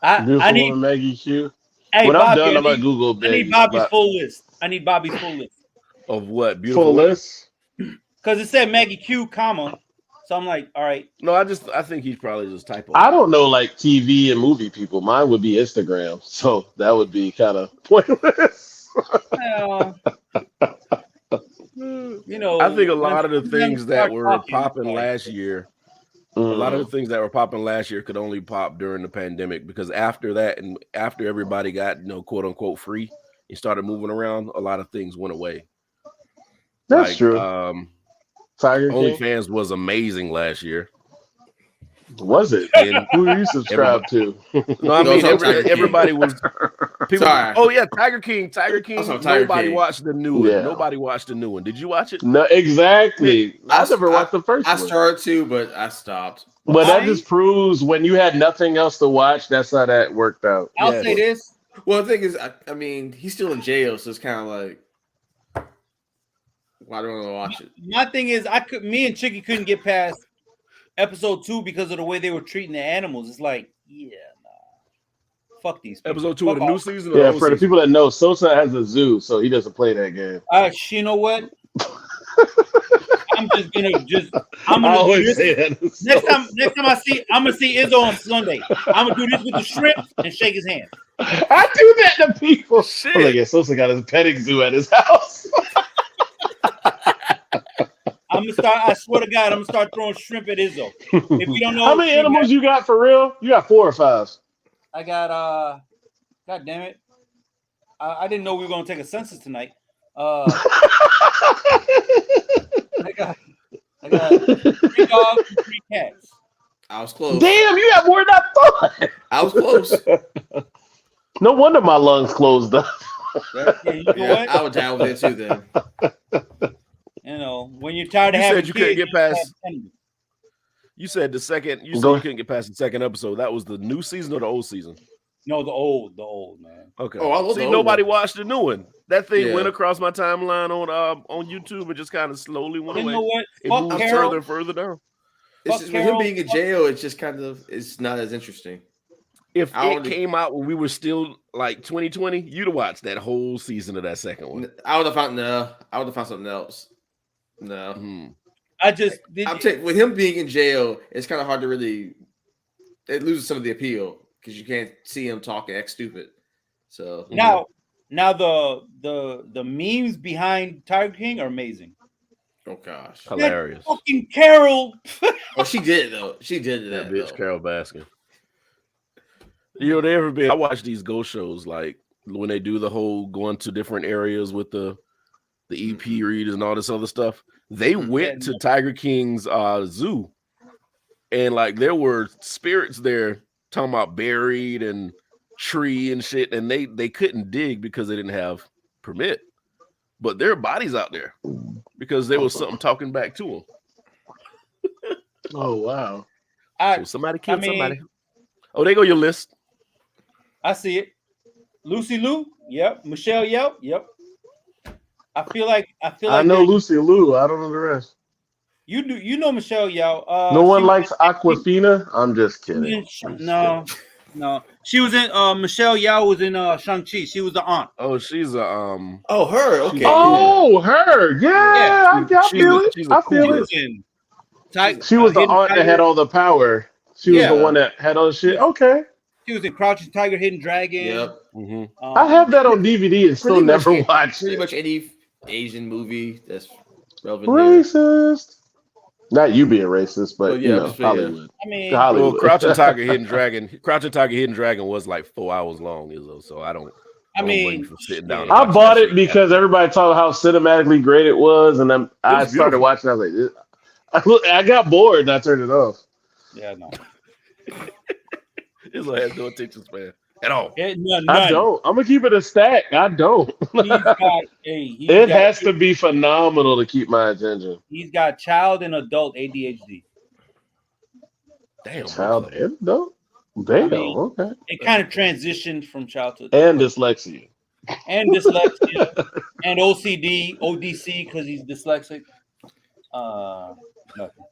I need woman, Maggie Q. Hey, when Bobby, I'm done, I'm gonna Google. I need Bobby's full list. I need Bobby's full list. Of what? Beautiful full list? Because it said Maggie Q, comma. So I'm like, all right. No, I think he's probably just typing. I don't know like TV and movie people. Mine would be Instagram, so that would be kind of pointless. You know, I think a lot of the things that were popping right. last year, a lot of the things that were popping last year could only pop during the pandemic because after that and after everybody got, quote unquote free and started moving around, a lot of things went away. That's true. Tiger King? OnlyFans was amazing last year. Was it? And who are you subscribed to? No, I mean everybody was. People, Sorry. Oh yeah, Tiger King. Nobody King. watched the new one. Yeah. Nobody watched the new one. Did you watch it? No, exactly. I never watched the first I one. started to, but I stopped. But that just proves when you had nothing else to watch, that's how that worked out. I'll say this. Well, the thing is, I mean, he's still in jail, so it's kind of like, why do I want to watch it? My thing is, me and Chicky couldn't get past episode 2 because of the way they were treating the animals. It's like, yeah, nah. Fuck these people. Episode 2 of the new season? Yeah, for the people that know, Sosa has a zoo, so he doesn't play that game. You know what? I'm gonna I always say that. Next time I'm gonna see Izzo on Sunday. I'm gonna do this with the shrimp and shake his hand. I do that to people. Shit. Sosa got his petting zoo at his house. I'm I'm gonna start. I swear to God, I'm gonna start throwing shrimp at Izzo. If you don't know, How many animals you got for real? You got 4 or 5. I got God damn it! I didn't know we were gonna take a census tonight. I got 3 dogs and 3 cats. I was close. Damn, you got more than I thought. I was close. No wonder my lungs closed up. Yeah, you know Yeah, what? I would down with it too then. You know, when you're tired of You having said you couldn't kids, get past. have 10. You said the second. You said Go you couldn't get past the second episode. That was the new season or the old season? No, the old man. Okay. Oh, I love See, the old nobody one. watched the new one. That thing Yeah. went across my timeline on YouTube and just kind of slowly went You away. know what? It Fuck moved Carol. further and further down. It's Fuck just, with him Carol, being in fuck- jail, it's just kind of it's not as interesting. If I it only- came out when we were still like 2020, you'd have watched that whole season of that second one. I would have found something else. No. Mhm. I just did. I'm saying with him being in jail, it's kind of hard to really. It loses some of the appeal because you can't see him talking act stupid. So now the memes behind Tiger King are amazing. oh gosh, Hilarious. Fucking Carol. oh she did it though. She did That that bitch, though. Carol Baskin. You know, they ever been? I watch these ghost shows like when they do the whole going to different areas with the EP readers and all this other stuff. They went to Tiger King's zoo, and like there were spirits there talking about buried and tree and shit, and they couldn't dig because they didn't have permit. But there are bodies out there because there was something talking back to them. Oh wow. So somebody killed mean- somebody. Oh, there go your list. I see it. Lucy Liu. Yep. Michelle Yeoh. Yep. I feel like I know Lucy Liu. I don't know the rest. you do. You know Michelle Yeoh. No one she- likes Aquafina. I'm just kidding. No. She was in Michelle Yeoh was in Shang-Chi. She was the aunt. Oh, she's a Oh, her. Okay. Oh, her. Yeah, I feel it. she's a I feel cougar. it. Was in She was the Hidden aunt that Tiger. had all the power. She was Yeah. the one that had all the shit. Okay. She was in Crouching Tiger, Hidden Dragon. Yep. Mhm. I have that on DVD and still Pretty much never any- watched Pretty it. much any Asian movie that's relevant. Here. Racist. Not you being racist, but Oh, yeah, you know, just- yeah. Hollywood. I mean, Hollywood. Well, Crouching Tiger, Hidden Dragon was like 4 hours long, Izzo. So I don't. I don't blame mean, you for sitting down. shit. and I watching bought that it shit. because everybody talked how cinematically great it was, and then I was started beautiful. watching. I was like, I got bored and I turned it off. yeah, no. Izzo has no attention span at all. None. I don't. I'm gonna keep it a stack. I don't. It has to be phenomenal to keep my attention. He's got child and adult ADHD. Damn. Child Izzo. and adult. Damn. mean- Okay. It kind of transitioned from childhood And dyslexia. and dyslexia and ODC because he's dyslexic. Nothing.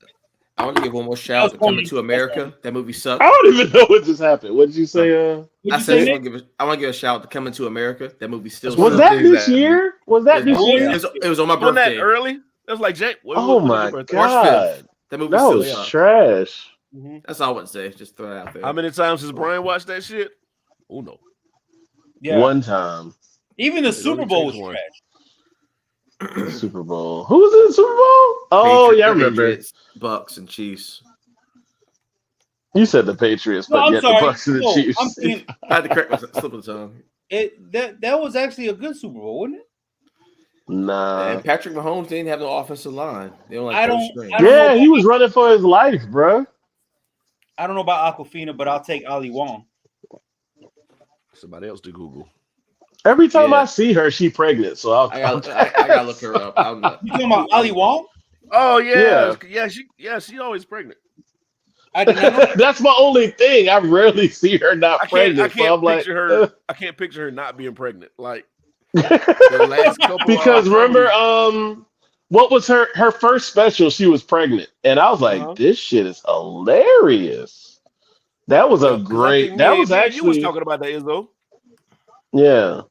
I want to give one more shout out to That's funny. Coming to America. That movie sucked. I don't even know what just happened. What did you say? What'd I you said say, I Nick? want to give a shout out to Coming to America. That movie still One Was of sucked. the that things this that- year? Was that this year? It was on my Wasn't birthday. that early? That was like Jack. Oh my March god. 5th. That movie That still was sucked. trash. That's all I want to say. Just throw it out there. How many times has Brian watched that shit? Oh no. Yeah. One time. Even the It Super only Bowl was takes one. trash. Super Bowl. Who was in the Super Bowl? Oh, yeah, I remember. Patriots, Bucks and Chiefs. You said the Patriots, No, but I'm yet sorry. the Bucks and the No, Chiefs. I'm saying I had to correct myself. Slip of the tongue. that was actually a good Super Bowl, wasn't it? Nah. And Patrick Mahomes didn't have no offensive line. They only I like don't- string. I don't- Yeah, he was running for his life, bro. I don't know about Aquafina, but I'll take Ali Wong. Somebody else to Google. Every time Yeah. I see her, she pregnant. So I'll. I gotta look her up. I'm not. You talking about Ali Wong? Oh yeah. She always pregnant. I did not know. That's my only thing. I rarely see her not I pregnant. can't so I'm like, picture her. I can't picture her not being pregnant. Like the last couple. because remember, what was her first special? She was pregnant, and I was like, Uh-huh. this shit is hilarious. That was a great. That was you was actually, talking about that, Izzo. yeah.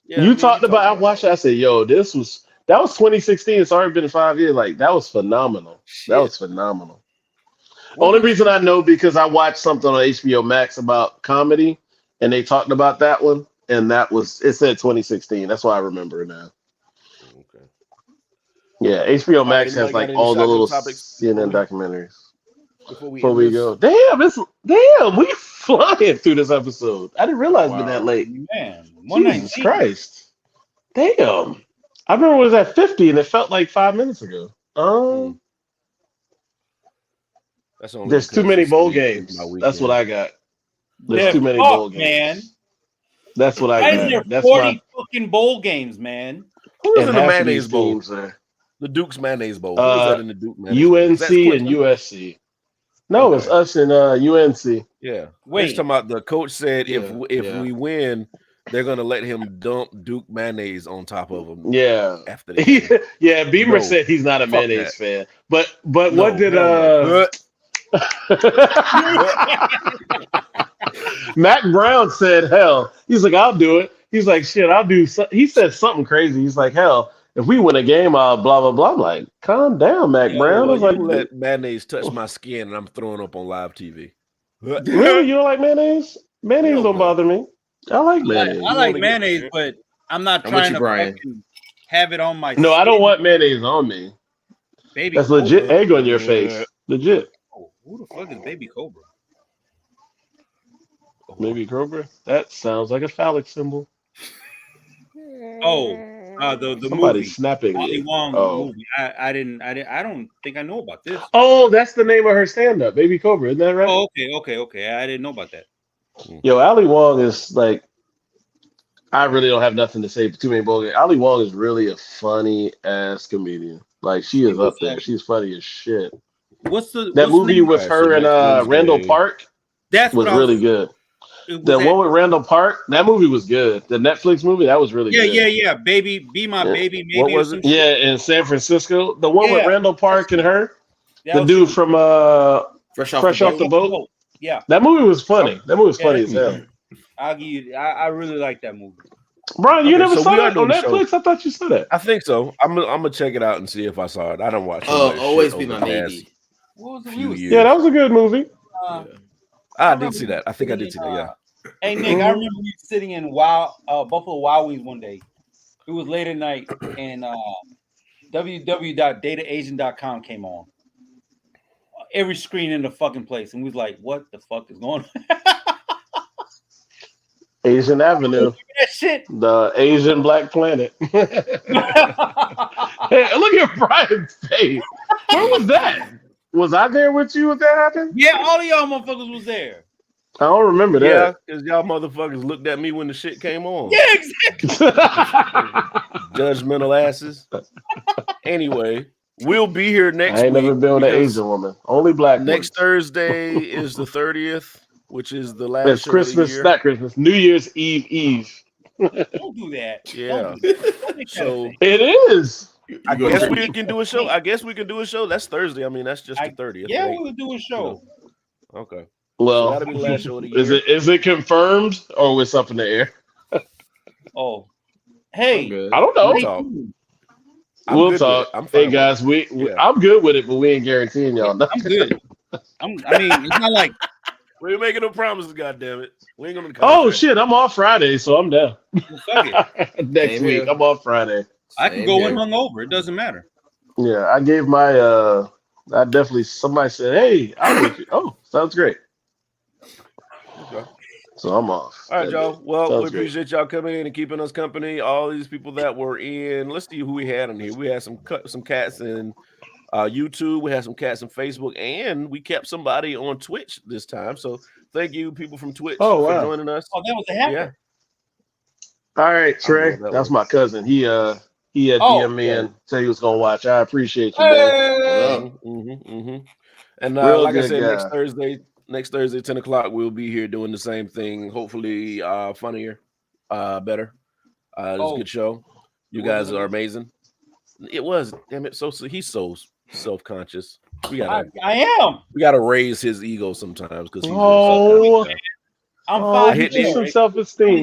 Yeah, You talked about. I watched. I said, yo, that was 2016. It's already been 5 years. Like that was phenomenal. That was phenomenal. Only reason I know because I watched something on HBO Max about comedy, and they talked about that one, and it said 2016. That's why I remember it now. Okay. Yeah, HBO Max anybody has got like any all the shotgun little topics CNN documentaries. before Before end we this? go, damn, we flying through this episode. I didn't realize it's been that Wow. late. Man, Jesus 119. Christ. Damn. I remember it was at 50 and it felt like 5 minutes ago. That's only There's too because many this bowl week is games. my That's what weekend. I got. There's The too many fuck, bowl games. man. That's what I Why is got. there That's 40 my fucking bowl games, man? Who is and in the half of mayonnaise these bowl? teams are The Duke's mayonnaise bowl. Who is that in the Duke mayonnaise bowl? UNC That's and Clemson? USC. No, it's Okay. us and UNC. Yeah. Wait. He's talking about the coach said if Yeah. we win, they're gonna let him dump Duke mayonnaise on top of him. Yeah. After the game. Yeah, Beamer No. said he's not a Fuck mayonnaise that. fan. But No, what did hell Mac Brown said, hell, he's like, I'll do it. He's like, shit, I'll do he said something crazy. He's like, hell, if we win a game, I'll blah blah blah. I'm like, calm down, Mac Brown. I was you like, let mayonnaise touch my skin and I'm throwing up on live TV. really? You don't like mayonnaise? Mayonnaise Hell don't no. bother me. I like mayonnaise. I like mayonnaise, but I'm not I'm with trying you, to Brian. fucking have it on my No, I don't skin, want mayonnaise on me. baby. That's legit Cobra. egg on your face. Legit. Oh, who the fuck is Baby Cobra? Maybe Grover. That sounds like a phallic symbol. Oh, the Somebody movie. snapping Ollie me. Wong Oh. movie. I don't think I know about this. Oh, that's the name of her stand-up, Baby Cobra. Isn't that right? Oh, okay. I didn't know about that. Yo, Ali Wong is like, I really don't have nothing to say for too many bowl games. Ali Wong is really a funny ass comedian. Like she is up there. She's funny as shit. What's the That movie name? with Alright, her so and next Randall Wednesday- Park That's was what really good. It was The that- one with Randall Park, that movie was good. The Netflix movie, that was really good. yeah. Baby, be my Yeah. baby. Maybe What or was some it? shit. Yeah, in San Francisco. The one with Yeah. Randall Park and her, That the was dude from Fresh Fresh off the boat. Yeah, That movie was funny. That movie was Yeah. funny as hell. I'll give you. I really like that movie. Brian, you Okay, never so saw we are that on doing the show. Netflix? I thought you saw that. I think so. I'm gonna check it out and see if I saw it. I don't watch. so much Always shit be over my the past maybe. What was the few movie? years. Yeah, that was a good movie. I did see that. I think I did see that. Yeah. Hey Nick, I remember we sitting in Buffalo Wild Wings one day. It was late at night, and www.dataasian.com came on. Every screen in the fucking place, and we was like, "What the fuck is going on?" Asian Avenue, That shit. the Asian Black Planet. Hey, look at Brian's face. Where was that? Was I there with you when that happened? Yeah, all of y'all motherfuckers was there. I don't remember Yeah, that. because y'all motherfuckers looked at me when the shit came on. Yeah, exactly. Judgmental asses. Anyway, we'll be here next I ain't week. never been with an because Asian woman. Only black Next ones. Thursday is the 30th, which is the last It's show Christmas, of the year. not Christmas. New Year's Eve. Don't do that. Yeah. Don't do that. Don't make that a So thing. It is. I You go guess ahead. we can do a show. I guess we can do a show. That's Thursday. I mean, that's just the 30th. Yeah, right? we'll do a show. Okay. Well, That'll be the last show of the year. is it confirmed or was up in the air? Oh, hey, I'm good. I don't know. We'll talk. I'm We'll good with talk. it. I'm fine Hey with guys, we Yeah. I'm good with it, but we ain't guaranteeing y'all nothing. I'm good. I mean, it's not like it. We ain't making no promises, goddammit. We ain't gonna. Oh shit, I'm off Friday, so I'm down. fuck it. Next Same week, here. I'm off Friday. I can Same go here. in hungover. It doesn't matter. Yeah, I gave my I definitely somebody said, hey, I'll with you. Oh, sounds great. Okay. So I'm off. All right, y'all. Well, Sounds we great. appreciate y'all coming in and keeping us company. All these people that were in. Let's see who we had in here. We had some cats in YouTube. We had some cats on Facebook, and we kept somebody on Twitch this time. So thank you, people from Twitch, Oh, for wow. joining us. Oh, that was a happen. Yeah. All right, Trey. I know that That's one. my cousin. He had Oh, DM me yeah. and said he was gonna watch. I appreciate you, man. Hey! And Real like I good said, guy. next Thursday, 10 o'clock, we'll be here doing the same thing. Hopefully, funnier, better. It was a good show. You guys are amazing. It was, damn it. So he's so self-conscious. We I gotta am. raise his ego sometimes because he's Oh. I'm Oh, fine. hit get me. some self-esteem.